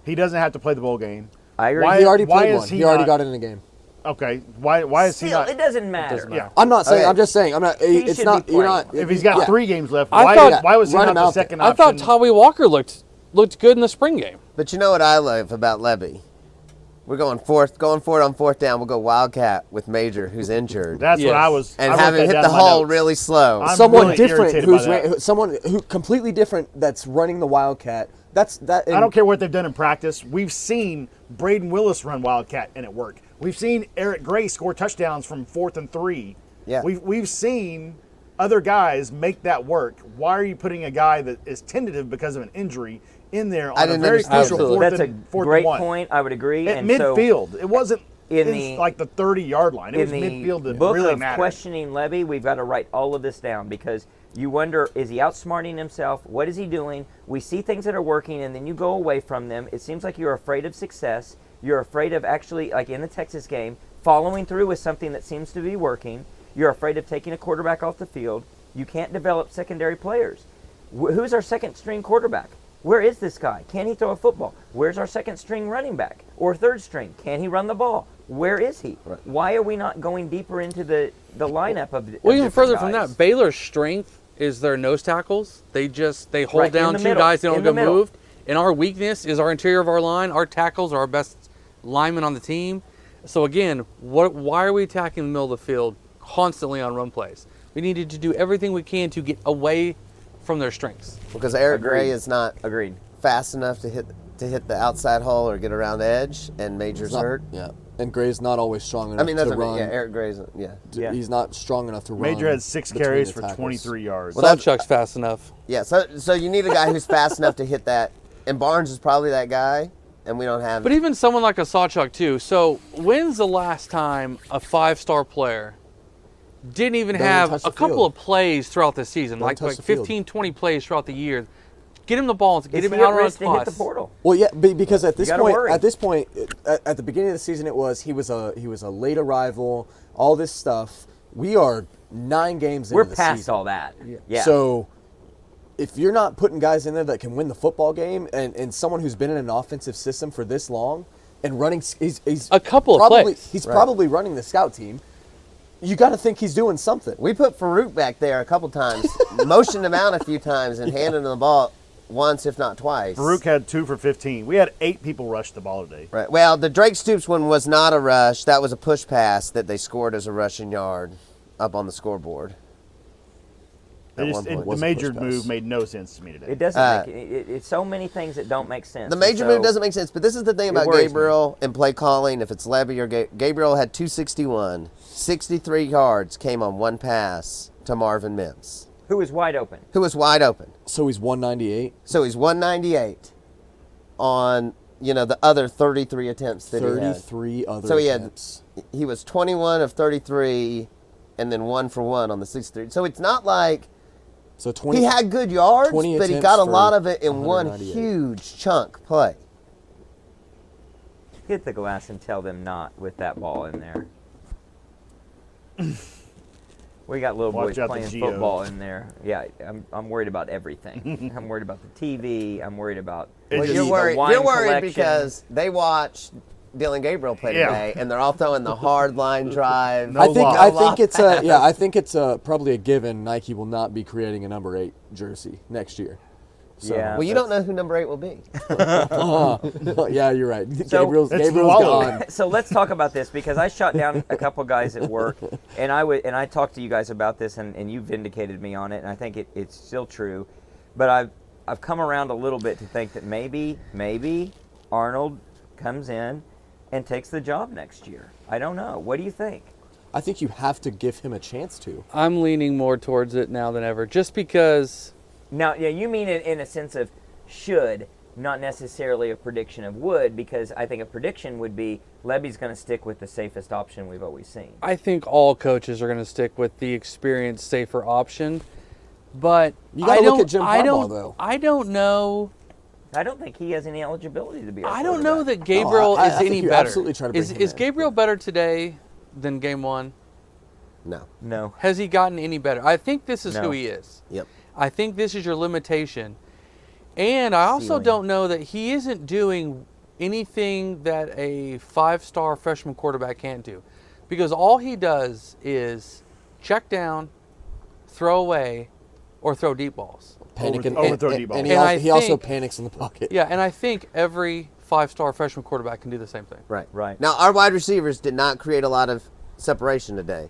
He doesn't have to play the bowl game. I agree. He already why played is one. he He already not- got it in the game. Okay, why is he Still, not? it doesn't matter. Yeah. I'm not saying. Okay. I'm just saying. I'm not. It's should not. be You're playing. not. If he's got yeah. 3 games left, I why, thought- why was he Run not him the out there. second I option? thought Tommy Walker looked good in the spring game. But you know what I love about Levy? We're going for it on 4th down. We'll go Wildcat with Major, who's injured, That's Yes. what I was. and I wrote having that hit down the in my hole notes. really slow. I'm Someone really different irritated by that. someone who completely different that's running the Wildcat. That's that. I don't care what they've done in practice. We've seen Braden Willis run Wildcat and it worked. We've seen Eric Gray score touchdowns from 4th and 3. Yeah. We've seen other guys make that work. Why are you putting a guy that is tentative because of an injury in there on a didn't very understand crucial that. 4th That's a and 4th great and 1? point. I would agree. At And so midfield, it wasn't in in the- like the 30-yard line. It was in the midfield that book really of mattered. questioning Levy, we've got to write all of this down because you wonder, is he outsmarting himself? What is he doing? We see things that are working, and then you go away from them. It seems like you're afraid of success. You're afraid of actually, like in the Texas game, following through with something that seems to be working. You're afraid of taking a quarterback off the field. You can't develop secondary players. Who's our second-string quarterback? Where is this guy? Can he throw a football? Where's our second-string running back or third string? Can he run the ball? Where is he? Right. Why are we not going deeper into the lineup of Well, even different further from guys? that, Baylor's strength is their nose tackles. They hold Right, down in the 2 middle, guys, they don't in the go middle. moved. And our weakness is our interior of our line. Our tackles are our best linemen on the team. So again, why are we attacking the middle of the field constantly on run plays? We needed to do everything we can to get away from their strengths. Because Eric Agreed. Gray is not Agreed. fast enough to hit the outside hole or get around edge, and Major's hurt. Yeah, and Gray's not always strong enough I mean, that's to what I mean. run. Yeah, Eric Gray's Yeah. He's not strong enough to run. Major had 6 between carries the for tackles. 23 yards. Well, that's- Chuck's fast enough. Yeah, so you need a guy who's fast enough to hit that, and Barnes is probably that guy, and we don't have. But even someone like a Sawchuk too. So when's the last time a 5-star player didn't even Doesn't have touch a the couple field. of plays throughout the season, Doesn't like touch the field. 15, 20 plays throughout the year? Get him the ball, get Is him he out at on a risk to hit the toss. portal? Well, yeah, because at this gotta point, worry. at the beginning of the season, he was a late arrival. All this stuff. We are 9 games We're into the past season. all that. Yeah. So, if you're not putting guys in there that can win the football game, and someone who's been in an offensive system for this long, and running, he's A couple of probably plays. he's Right. probably running the scout team. You got to think he's doing something. We put Farouk back there a couple times, motioned him out a few times, and handed him the ball once, if not twice. Farouk had 2 for 15. We had 8 people rush the ball today. Right. Well, the Drake Stoops one was not a rush. That was a push pass that they scored as a rushing yard up on the scoreboard. At one point. The Was a major push move pass. made no sense to me today. It doesn't make it's so many things that don't make sense. The major And so- move doesn't make sense, but this is the thing It about worries me. Gabriel and play calling. If it's Levy or Gabriel had 261, 63 yards came on one pass to Marvin Mims, Who is wide open? who was wide open. So he's 198. So he's 198 on the other 33 attempts that he had. 33 other So he had- attempts. He was 21 of 33, and then 1 for 1 on the 63. So it's not like So 20. he had good yards, 20 but he attempts got a for lot of it in one 198. huge chunk play. Hit the glass and tell them not with that ball in there. We got little Watch boys out the playing Geo. football in there. Yeah, I'm worried about everything. I'm worried about the TV. I'm worried about It Well, just- you're the worried. wine You're worried collection. because they watch Dylan Gabriel play Yeah. today, and they're all throwing the hard line drive. No I think loss. I think it's a yeah. I think it's probably a given. Nike will not be creating a number 8 jersey next year. So, Yeah. Well, you don't know who number 8 will be. yeah, you're right. So- Gabriel's It's Gabriel's Lualo. gone. So let's talk about this because I shot down a couple guys at work, and I talked to you guys about this, and you vindicated me on it, and I think it's still true. But I've come around a little bit to think that maybe Arnold comes in and takes the job next year. I don't know. What do you think? I think you have to give him a chance to. I'm leaning more towards it now than ever, just because. Now, yeah, you mean it in a sense of should, not necessarily a prediction of would, because I think a prediction would be Levy's going to stick with the safest option we've always seen. I think all coaches are going to stick with the experienced, safer option. But You gotta look at Jim Harbaugh, though. I don't know. I don't think he has any eligibility to be our I don't know quarterback. that Gabriel I is think any you better. absolutely try to bring him Is in. Gabriel better today than game one? No. No. Has he gotten any better? I think this is No. who he is. Yep. I think this is your limitation. And I also Ceiling. don't know that he isn't doing anything that a 5-star freshman quarterback can't do. Because all he does is check down, throw away, or throw deep balls. Panic Overthrow deep ball. and And he I also think- panics in the pocket. Yeah, and I think every 5-star freshman quarterback can do the same thing. Right. Right. Now, our wide receivers did not create a lot of separation today.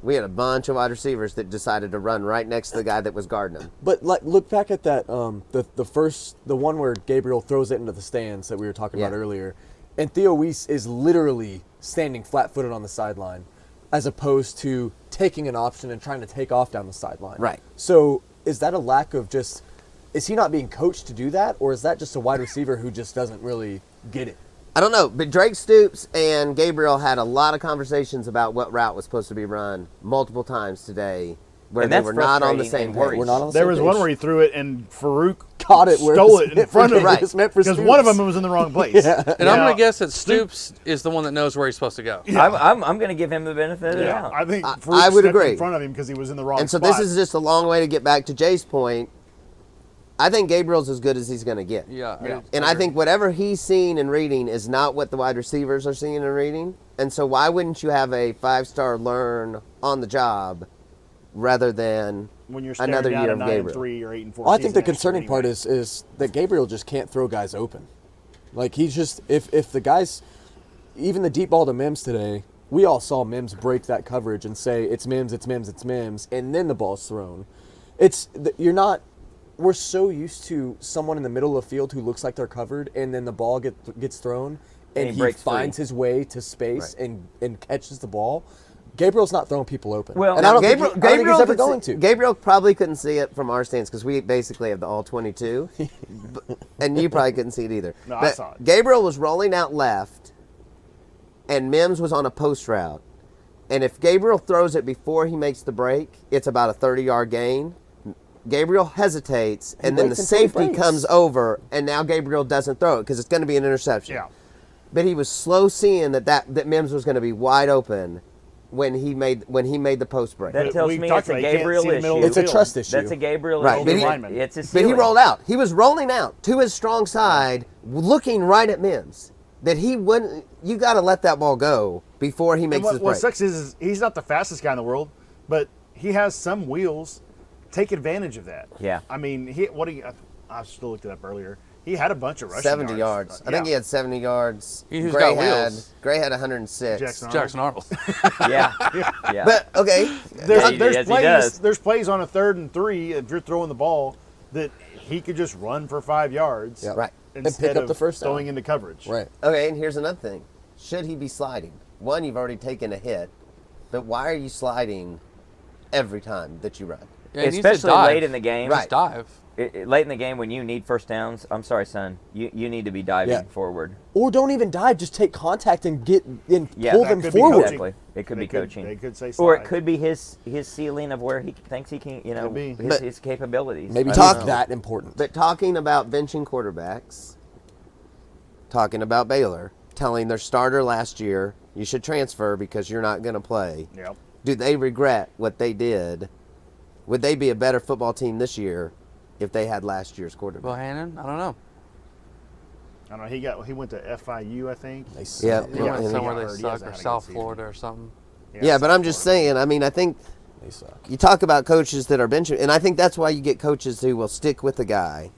We had a bunch of wide receivers that decided to run right next to the guy that was guarding them. But like, look back at that the one where Gabriel throws it into the stands that we were talking about Yeah. earlier, and Theo Weiss is literally standing flat-footed on the sideline, as opposed to taking an option and trying to take off down the sideline. Right. So is that a lack of just? Is he not being coached to do that, or is that just a wide receiver who just doesn't really get it? I don't know, but Drake Stoops and Gabriel had a lot of conversations about what route was supposed to be run multiple times today, where And they that's were not on the frustrating same and page. worrisome. We're not on the There same was page. one where he threw it and Farouk Caught it where it stole was it in meant front for- of Right. him It's meant for because one of Stoops. them was in the wrong place. Yeah. And I'm going to guess that Stoops is the one that knows where he's supposed to go. I'm going to give him the benefit of the doubt. I think I Farouk would stepped agree. in front of him because he was in the wrong And so spot. this is just a long way to get back to Jay's point. I think Gabriel's as good as he's going to get. Yeah. And I think whatever he's seeing and reading is not what the wide receivers are seeing and reading. And so why wouldn't you have a 5-star learn on the job rather than when you're staring another down year a of 9-3 Gabriel? or 8-4. Well, I think the season next year concerning part anyway. is that Gabriel just can't throw guys open. Like he's just if the guys, even the deep ball to Mims today, we all saw Mims break that coverage and say it's Mims, it's Mims, it's Mims, and then the ball's thrown. You're not. We're so used to someone in the middle of the field who looks like they're covered, and then the ball gets thrown, and he he breaks finds free. his way to space Right. and catches the ball. Gabriel's not throwing people open. Well, and I don't think Gabriel he's ever could going see- to. Gabriel probably couldn't see it from our stands because we basically have the all 22, and you probably couldn't see it either. No, I But saw it. Gabriel was rolling out left, and Mims was on a post route. And if Gabriel throws it before he makes the break, it's about a 30-yard gain. Gabriel hesitates, and then the waits until he safety breaks. comes over, and now Gabriel doesn't throw it because it's going to be an interception. Yeah. But he was slow seeing that Mims was going to be wide open when he made the post break. That But tells we me talked it's a about you can't Gabriel see the middle of issue. It's a field. trust issue. That's a Gabriel Right, issue. but he- lineman. It's a But ceiling. he rolled out. He was rolling out to his strong side, looking right at Mims. That he wouldn't. You got to let that ball go before he And makes his what break. sucks is he's not the fastest guy in the world, but he has some wheels. Take advantage of that. Yeah. I mean, I still looked it up earlier. He had a bunch of rushing 70 yards. I think he Yeah. had 70 yards. Who's Gray got had wheels? Gray had 106. Jackson Arnold. Jackson Arnold. Yeah. But okay, Yes, he Plays. does. There's plays on a 3rd and 3 if you're throwing the ball that he could just run for 5 yards. Yeah. right. Instead pick up of the first down. throwing into coverage. Right. Okay, and here's another thing. Should he be sliding? One, you've already taken a hit, but why are you sliding every time that you run? Yeah, he needs to Especially dive. late in the game. Just dive. Late in the game when you need first downs, I'm sorry, son. You need to be diving Yeah. forward. Or don't even dive, just take contact and Yeah, pull that them could be forward. coaching. Exactly. It could They be could- coaching. they could say Or it slide. could be his ceiling of where he thinks he can, Could be. But- his capabilities. Maybe I talk don't know. that important. But talking about benching quarterbacks, talking about Baylor, telling their starter last year, you should transfer because you're not going to play. Yep. Do they regret what they did? Would they be a better football team this year if they had last year's quarterback? Bohannon? I don't know. I don't know. He went to FIU, I think. They Yeah. suck. He Yeah, went and somewhere he they got hurt. He suck, hasn't or had a good South season. Florida or something. Yeah, but I'm just saying. I mean, I think They suck. you talk about coaches that are benching, and I think that's why you get coaches who will stick with the guy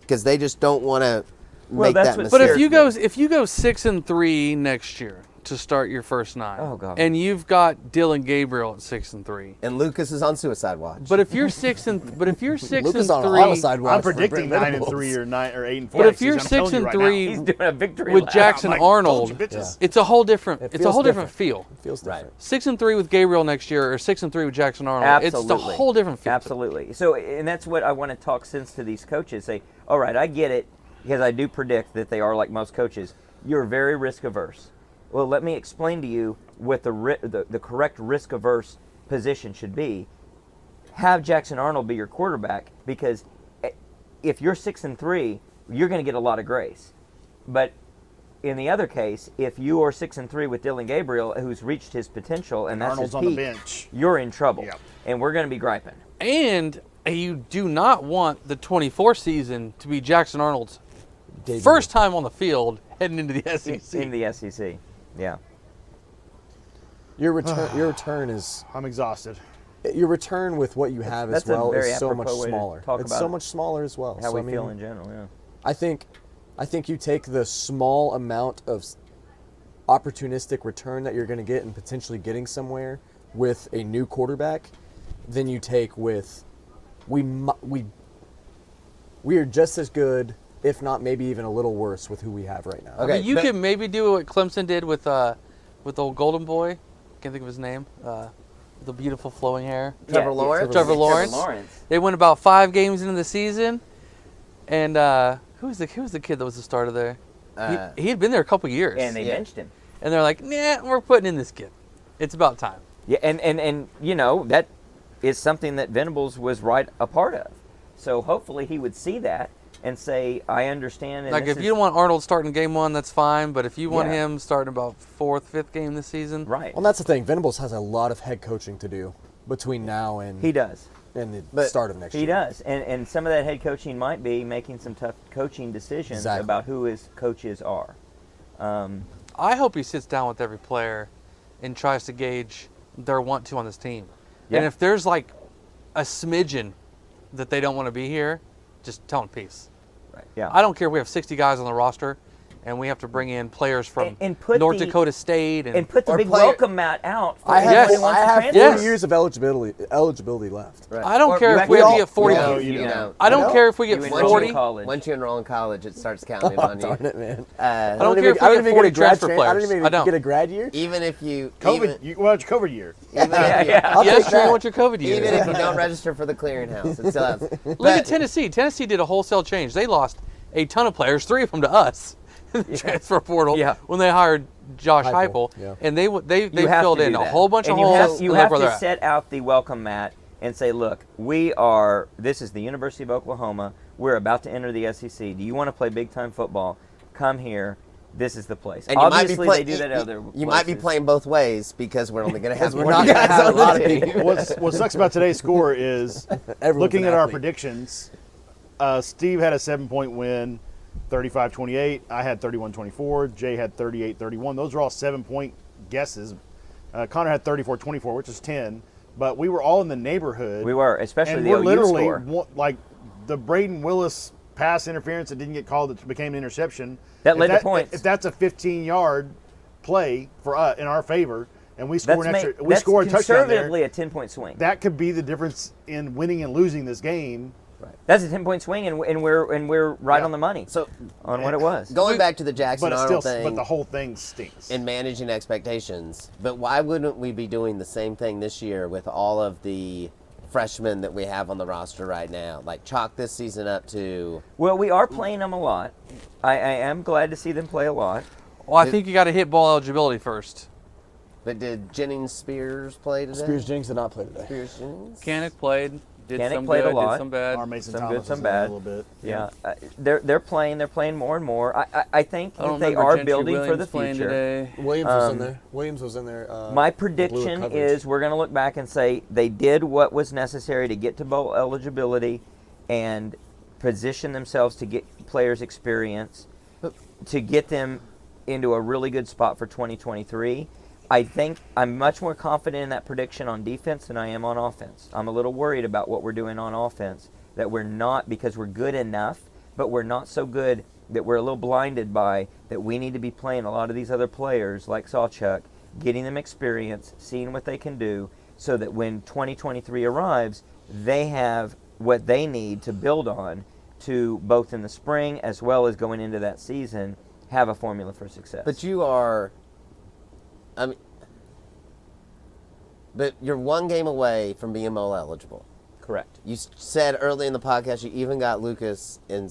because they just don't want to Well, make that's that what- mistake. But Seriously. if you go 6-3 next year to start your first 9, Oh, God. and you've got Dylan Gabriel at 6-3. and Lucas is on suicide watch. But if you're 6-3, Lucas on a homicide watch. I'm for predicting Brent 9-3 or 9 or 8-4. But if you're I'm telling you right now. 6-3 He's doing a victory with lap. Jackson I'm like, told Arnold, you, bitches. it's a whole different. It It's a feels whole different different. feel. It feels different. 6-3 with Gabriel next year, or 6-3 with Jackson Arnold. Absolutely. It's a whole different feel. Absolutely. So, and that's what I want to talk sense to these coaches. Say, all right, I get it. because I do predict that they are like most coaches. You're very risk averse. Well, let me explain to you what the correct risk averse position should be. Have Jackson Arnold be your quarterback, because if you're 6-3, you're going to get a lot of grace. But in the other case, if you are 6-3 with Dylan Gabriel, who's reached his potential, and that's Arnold's his on the peak, bench. you're in trouble, Yep. and we're going to be griping. And you do not want the 24 season to be Jackson Arnold's Debut. first time on the field heading into the SEC. In the SEC, yeah. Your return is I'm exhausted. your return with what you have That's as a well very is so much apropos way to smaller. talk It's about so much smaller as well. How So, we I mean, feel in general, yeah. I think you take the small amount of opportunistic return that you're going to get and potentially getting somewhere with a new quarterback than you take with we are just as good, if not maybe even a little worse, with who we have right now. Okay. I mean, you but- could maybe do what Clemson did with old Golden Boy. Can't think of his name. With the beautiful flowing hair. Trevor Lawrence? Trevor Lawrence. They went about 5 games into the season, and who was the kid that was the starter there? He had been there a couple years, And they Yeah. benched him. and they're like, nah, we're putting in this kid. It's about time. Yeah, and you know, that is something that Venables was right a part of. So hopefully he would see that and say, I understand. And Like, this if you don't want Arnold starting game 1, that's fine. But if you want Yeah. him starting about 4th, 5th game this season, Right. Well, that's the thing. Venables has a lot of head coaching to do between now and He does. the But start of next He year. does. And some of that head coaching might be making some tough coaching decisions Exactly. about who his coaches are. I hope he sits down with every player and tries to gauge their want to on this team. Yeah. And if there's like a smidgen that they don't want to be here, just tell them peace. Right. Yeah. I don't care if we have 60 guys on the roster and we have to bring in players from And put North the- Dakota State and put the Or big player- welcome mat out for I have, Yes. anyone who wants I to have transfer. 4 Yes. years of eligibility left. Right. I don't Or care you if we actually- have to get 40. No, you don't. I don't No. care if we You get went Once to 40. college. Once you enroll in college, it starts counting on you. Darn it, man. I don't even- care if I we don't get even 40 get a grad transfer I players. don't even I don't. get a grad year. Even if you COVID. Well, it's COVID year. even if you, I'll Yes, take sure. that. What's your COVID year? even if you don't register for the clearinghouse, it still has. Look at Tennessee. Tennessee did a wholesale change. They lost a ton of players, 3 of them to us, in the transfer portal Yeah. when they hired Josh Heupel, Heupel, yeah. and they You have filled to in do a that. whole bunch and of you holes. Have, you and look have where to they're at. set out the welcome mat and say, look, this is the University of Oklahoma. We're about to enter the SEC. Do you want to play big-time football? Come here. This is the place. And you might Obviously, be play- they do that you, other you might be places. playing both ways because we're only going to have we're 40 not gonna guys have on a lot the of team. people. What sucks about today's score is Everyone's looking an at our athlete. predictions. Steve had a 7-point win, 35-28. I had 31-24. Jay had 38-31. Those are all 7-point guesses. Connor had 34-24, which is 10. But we were all in the neighborhood. We were, especially and the we're OU literally score. like the Braden Willis pass interference that didn't get called that became an interception. That If led to points. If that's a 15-yard play for us in our favor, and we score That's, an extra, we that's score a touchdown there, conservatively a 10-point swing. that could be the difference in winning and losing this game. Right. That's a 10-point swing, and we're right Yeah. on the money So on what it was. going back to the Jackson But it's Arnold still, thing but the whole thing stinks. and managing expectations, but why wouldn't we be doing the same thing this year with all of the freshmen that we have on the roster right now? Like chalk this season up to Well, we are playing them a lot. I am glad to see them play a lot. Well, I think you got to hit ball eligibility first. But did Jennings Spears play today? Spears Jennings did not play today. Spears Jennings? Canick played. Did Canick some played a good, lot. did some bad. Our Mason Some Thomas good, some is in bad. a little bit. Yeah, they're playing more and more. I think I don't that they remember are Gentry building for Williams the playing future. today. Williams was in there. Williams was in there. My blew prediction coverage. is we're going to look back and say they did what was necessary to get to bowl eligibility and position themselves to get players experience to get them into a really good spot for 2023. I think I'm much more confident in that prediction on defense than I am on offense. I'm a little worried about what we're doing on offense, that we're not, because we're good enough, but we're not so good that we're a little blinded by that we need to be playing a lot of these other players like Sawchuk, getting them experience, seeing what they can do, so that when 2023 arrives, they have what they need to build on to both in the spring as well as going into that season have a formula for success. But you are, I mean, but you're one game away from being bowl eligible. Correct. You said early in the podcast you even got Lucas in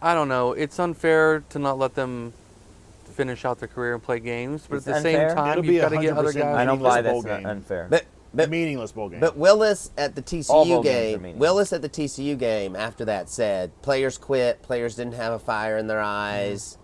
I don't know. It's unfair to not let them finish out their career and play games, but It's at the unfair? same time, It'll be you've got to get other 100% guys. I don't meaningless buy bowl that's game. unfair. But Meaningless bowl game. But Willis at the All TCU bowl games are game, meaningless. Willis at the TCU game after that said players quit, players didn't have a fire in their eyes,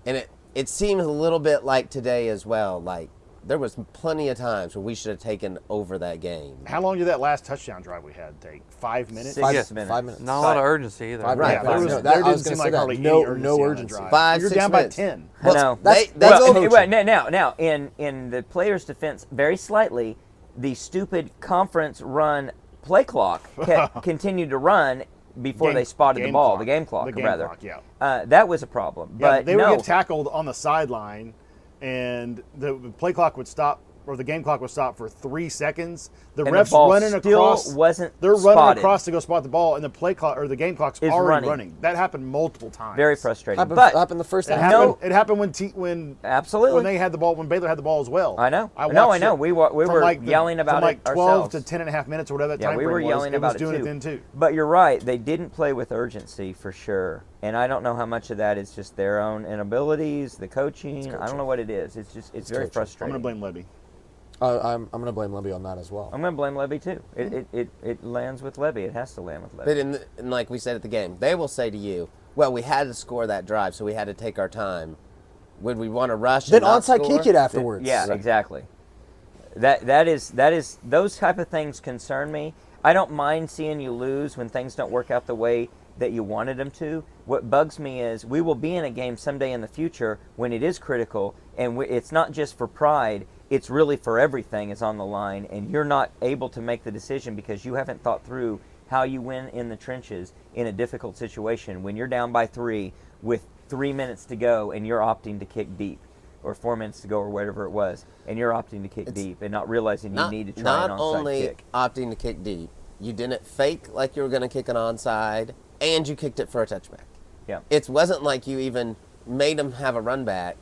and it seems a little bit like today as well. Like there was plenty of times where we should have taken over that game. How long did that last touchdown drive we had take? 5 minutes? 6 Yes. minutes. 5 minutes. Not a lot of urgency either. Five Right. minutes. Yeah, Five there, minutes. there I was didn't seem gonna like say hardly that. any No urgency. on that urgency. drive. 5, You're 6 down minutes. by 10. Well, No, that's now in the players' defense, very slightly, the stupid conference run play clock continued to run before Game- they spotted the game ball, clock. the game clock, The game rather. clock, yeah. That was a problem. Yeah, but they would no, get tackled on the sideline, and the play clock would stop, or the game clock would stop for 3 seconds. The And the refs ball running still across. wasn't They're running spotted. across to go spot the ball, and the play clock or the game clock's Is already running. That happened multiple times. very frustrating. happened the first It half. happened. It happened when Absolutely. when they had the ball, when Baylor had the ball as well. I know. I No, I watched know. it We were from yelling about from like it 12 ourselves. to 10.5 minutes or whatever that Yeah, time we frame were was. yelling It about was it doing too. it then too. But you're right; they didn't play with urgency for sure, and I don't know how much of that is just their own inabilities, the coaching. I don't know what it is. It's just it's very coaching. I'm frustrating. going to blame Levy. I'm going to blame Levy on that as well. I'm going to blame Levy too. It lands with Levy. It has to land with Levy. But and like we said at the game, they will say to you, well, we had to score that drive, so we had to take our time. Would we want to rush Then and not onside score? kick it afterwards. Yeah, exactly. That is those type of things concern me. I don't mind seeing you lose when things don't work out the way that you wanted them to. What bugs me is we will be in a game someday in the future when it is critical, and it's not just for pride. It's really for everything is on the line, and you're not able to make the decision because you haven't thought through how you win in the trenches in a difficult situation when you're down by 3 with 3 minutes to go and you're opting to kick deep, or 4 minutes to go, or whatever it was, and you're opting to kick deep and not realizing you need to try an Not onside only kick. opting to kick deep, you didn't fake like you were going to kick an onside, and you kicked it for a touchback. Yeah. It wasn't like you even made them have a run back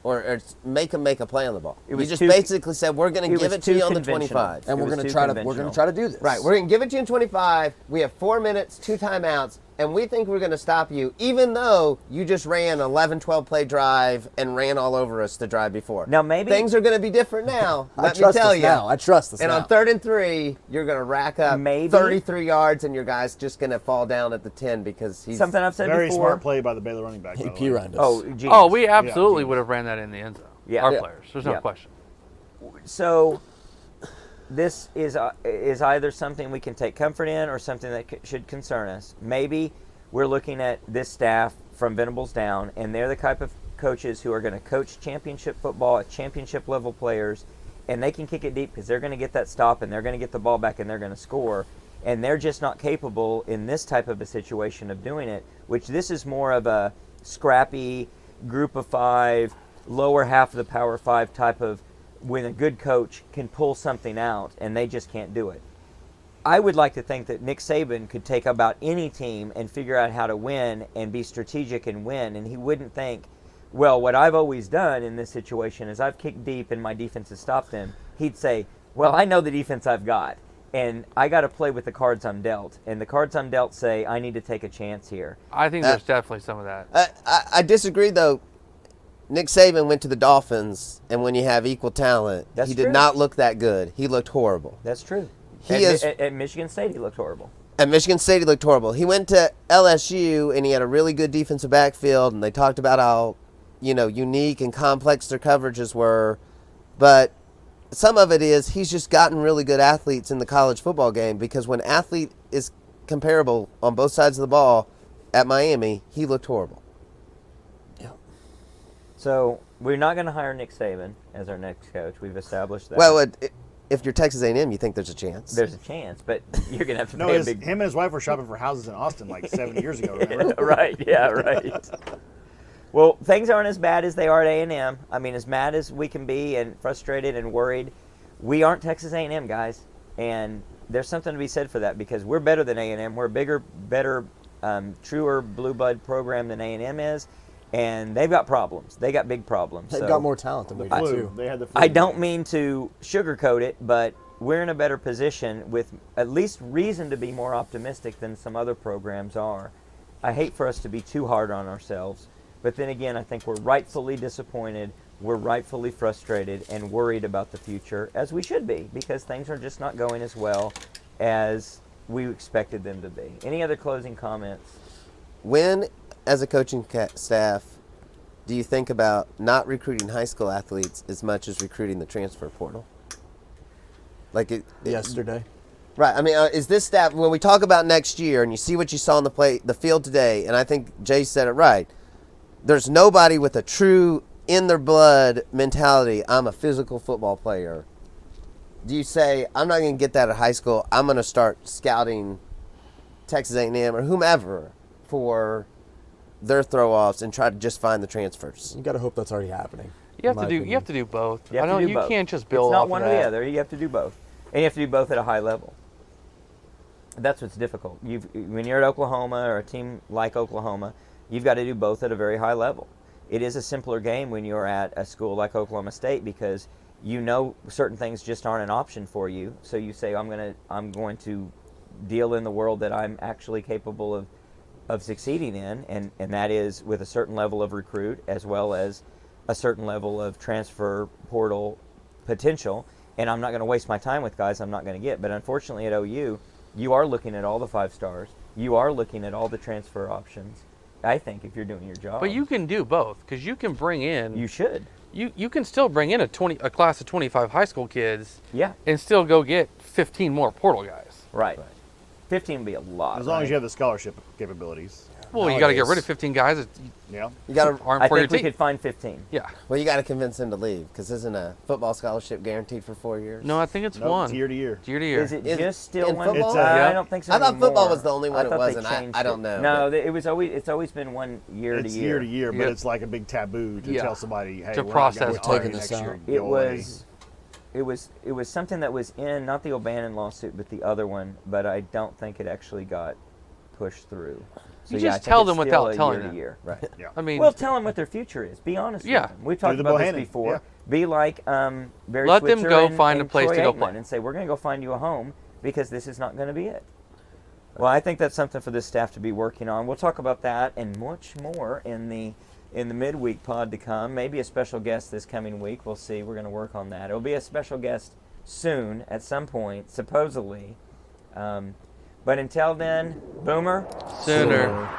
or make them make a play on the ball. It You was just too- basically said, we're going to it give was it to too you on the conventional. 25. And It we're was going too to try to do this. Right, we're going to give it to you in 25. We have 4 minutes, 2 timeouts, and we think we're going to stop you, even though you just ran an 11, 12 play drive and ran all over us the drive before. Now, maybe- things are going to be different now. I Let me trust tell this you. now. I trust this And now. on 3rd and 3, you're going to rack up Maybe. 33 yards, and your guy's just going to fall down at the 10 because he's Something I've said Very before. smart play by the Baylor running back. by the P. way. Ryan does. Oh, genius. Oh, we absolutely genius. would have ran that in the end zone. Yeah. Our Yeah. players. There's no Yeah. question. So this is either something we can take comfort in or something that should concern us. Maybe we're looking at this staff from Venables down, and they're the type of coaches who are going to coach championship football at championship level players, and they can kick it deep because they're going to get that stop and they're going to get the ball back and they're going to score. And they're just not capable in this type of a situation of doing it, which this is more of a scrappy group of 5, lower half of the Power 5 type of when a good coach can pull something out and they just can't do it. I would like to think that Nick Saban could take about any team and figure out how to win and be strategic and win, and he wouldn't think, well, what I've always done in this situation is I've kicked deep and my defense has stopped them. He'd say, well, I know the defense I've got, and I got to play with the cards I'm dealt, and the cards I'm dealt say I need to take a chance here. I think there's definitely some of that. I disagree, though. Nick Saban went to the Dolphins, and when you have equal talent, That's he did true. not look that good. He looked horrible. That's true. He is- At Michigan State, he looked horrible. At Michigan State, he looked horrible. He went to LSU, and he had a really good defensive backfield, and they talked about how, unique and complex their coverages were. But some of it is he's just gotten really good athletes in the college football game, because when athlete is comparable on both sides of the ball at Miami, he looked horrible. So we're not going to hire Nick Saban as our next coach. We've established that. Well, if you're Texas A&M, you think there's a chance. There's a chance, but you're going to have to No, pay a him big... and his wife were shopping for houses in Austin like 7 years ago. Remember? Right, yeah, right. Well, things aren't as bad as they are at A&M. I mean, as mad as we can be and frustrated and worried, we aren't Texas A&M, guys. And there's something to be said for that, because we're better than A&M. We're a bigger, better, truer blue blood program than A&M is. And they've got problems. They got big problems. They've So got more talent than we do, Flu. too. They had the flu. I don't mean to sugarcoat it, but we're in a better position with at least reason to be more optimistic than some other programs are. I hate for us to be too hard on ourselves, but then again, I think we're rightfully disappointed, we're rightfully frustrated and worried about the future, as we should be, because things are just not going as well as we expected them to be. Any other closing comments? When, as a coaching staff, do you think about not recruiting high school athletes as much as recruiting the transfer portal? Like Yesterday. Right. I mean, is this staff, when we talk about next year and you see what you saw on the field today, and I think Jay said it right, there's nobody with a true in their blood mentality, I'm a physical football player. Do you say, I'm not going to get that at high school, I'm going to start scouting Texas A&M or whomever for their throw-offs and try to just find the transfers? You got to hope that's already happening. You have to do both. You have to do both. Can't just build It's not off one of or the that. other. You have to do both. And you have to do both at a high level. That's what's difficult. When you're at Oklahoma or a team like Oklahoma, you've got to do both at a very high level. It is a simpler game when you're at a school like Oklahoma State because you know certain things just aren't an option for you. So you say, I'm going to deal in the world that I'm actually capable of succeeding in, and that is with a certain level of recruit as well as a certain level of transfer portal potential. And I'm not going to waste my time with guys I'm not going to get. But unfortunately at OU, you are looking at all the 5 stars. You are looking at all the transfer options, I think, if you're doing your job. But you can do both because you can bring in. You should. You can still bring in a class of 25 high school kids. Yeah. And still go get 15 more portal guys. Right. 15 would be a lot. As long as you have the scholarship capabilities. Well, you got to get Nowadays. rid of 15 guys that Yeah. You got to. aren't I for your think we team. could find 15. Yeah. Well, you got to convince him to leave because isn't a football scholarship guaranteed for 4 years? No, I think it's Nope, one. it's year to year. It's year to year. Is it In- just still in one? football? It's, I yeah. don't think so I thought football anymore. was the only one it thought they wasn't. I changed don't it. know, No, but- it's always been one year It's to year to year, but Yeah. it's like a big taboo to Yeah. tell somebody, hey, To we're process not it. going to We're hire taking you this next year. out. It Go away. was something that was in not the O'Bannon lawsuit, but the other one. But I don't think it actually got pushed through. So You yeah, just I think tell it's them still without a telling year to them. year. Right. Yeah. I mean, Well, tell them what their future is. Be honest Yeah. with them. We've talked the about this Bohannon, before. yeah. Be like Barry Let them Switzer go and, find a and place Troy to go Aikman play. and say, we're going to go find you a home because this is not going to be it. Well, I think that's something for this staff to be working on. We'll talk about that and much more in the midweek pod to come. Maybe a special guest this coming week. We'll see. We're going to work on that. It'll be a special guest soon at some point, supposedly. But until then, Boomer. sooner.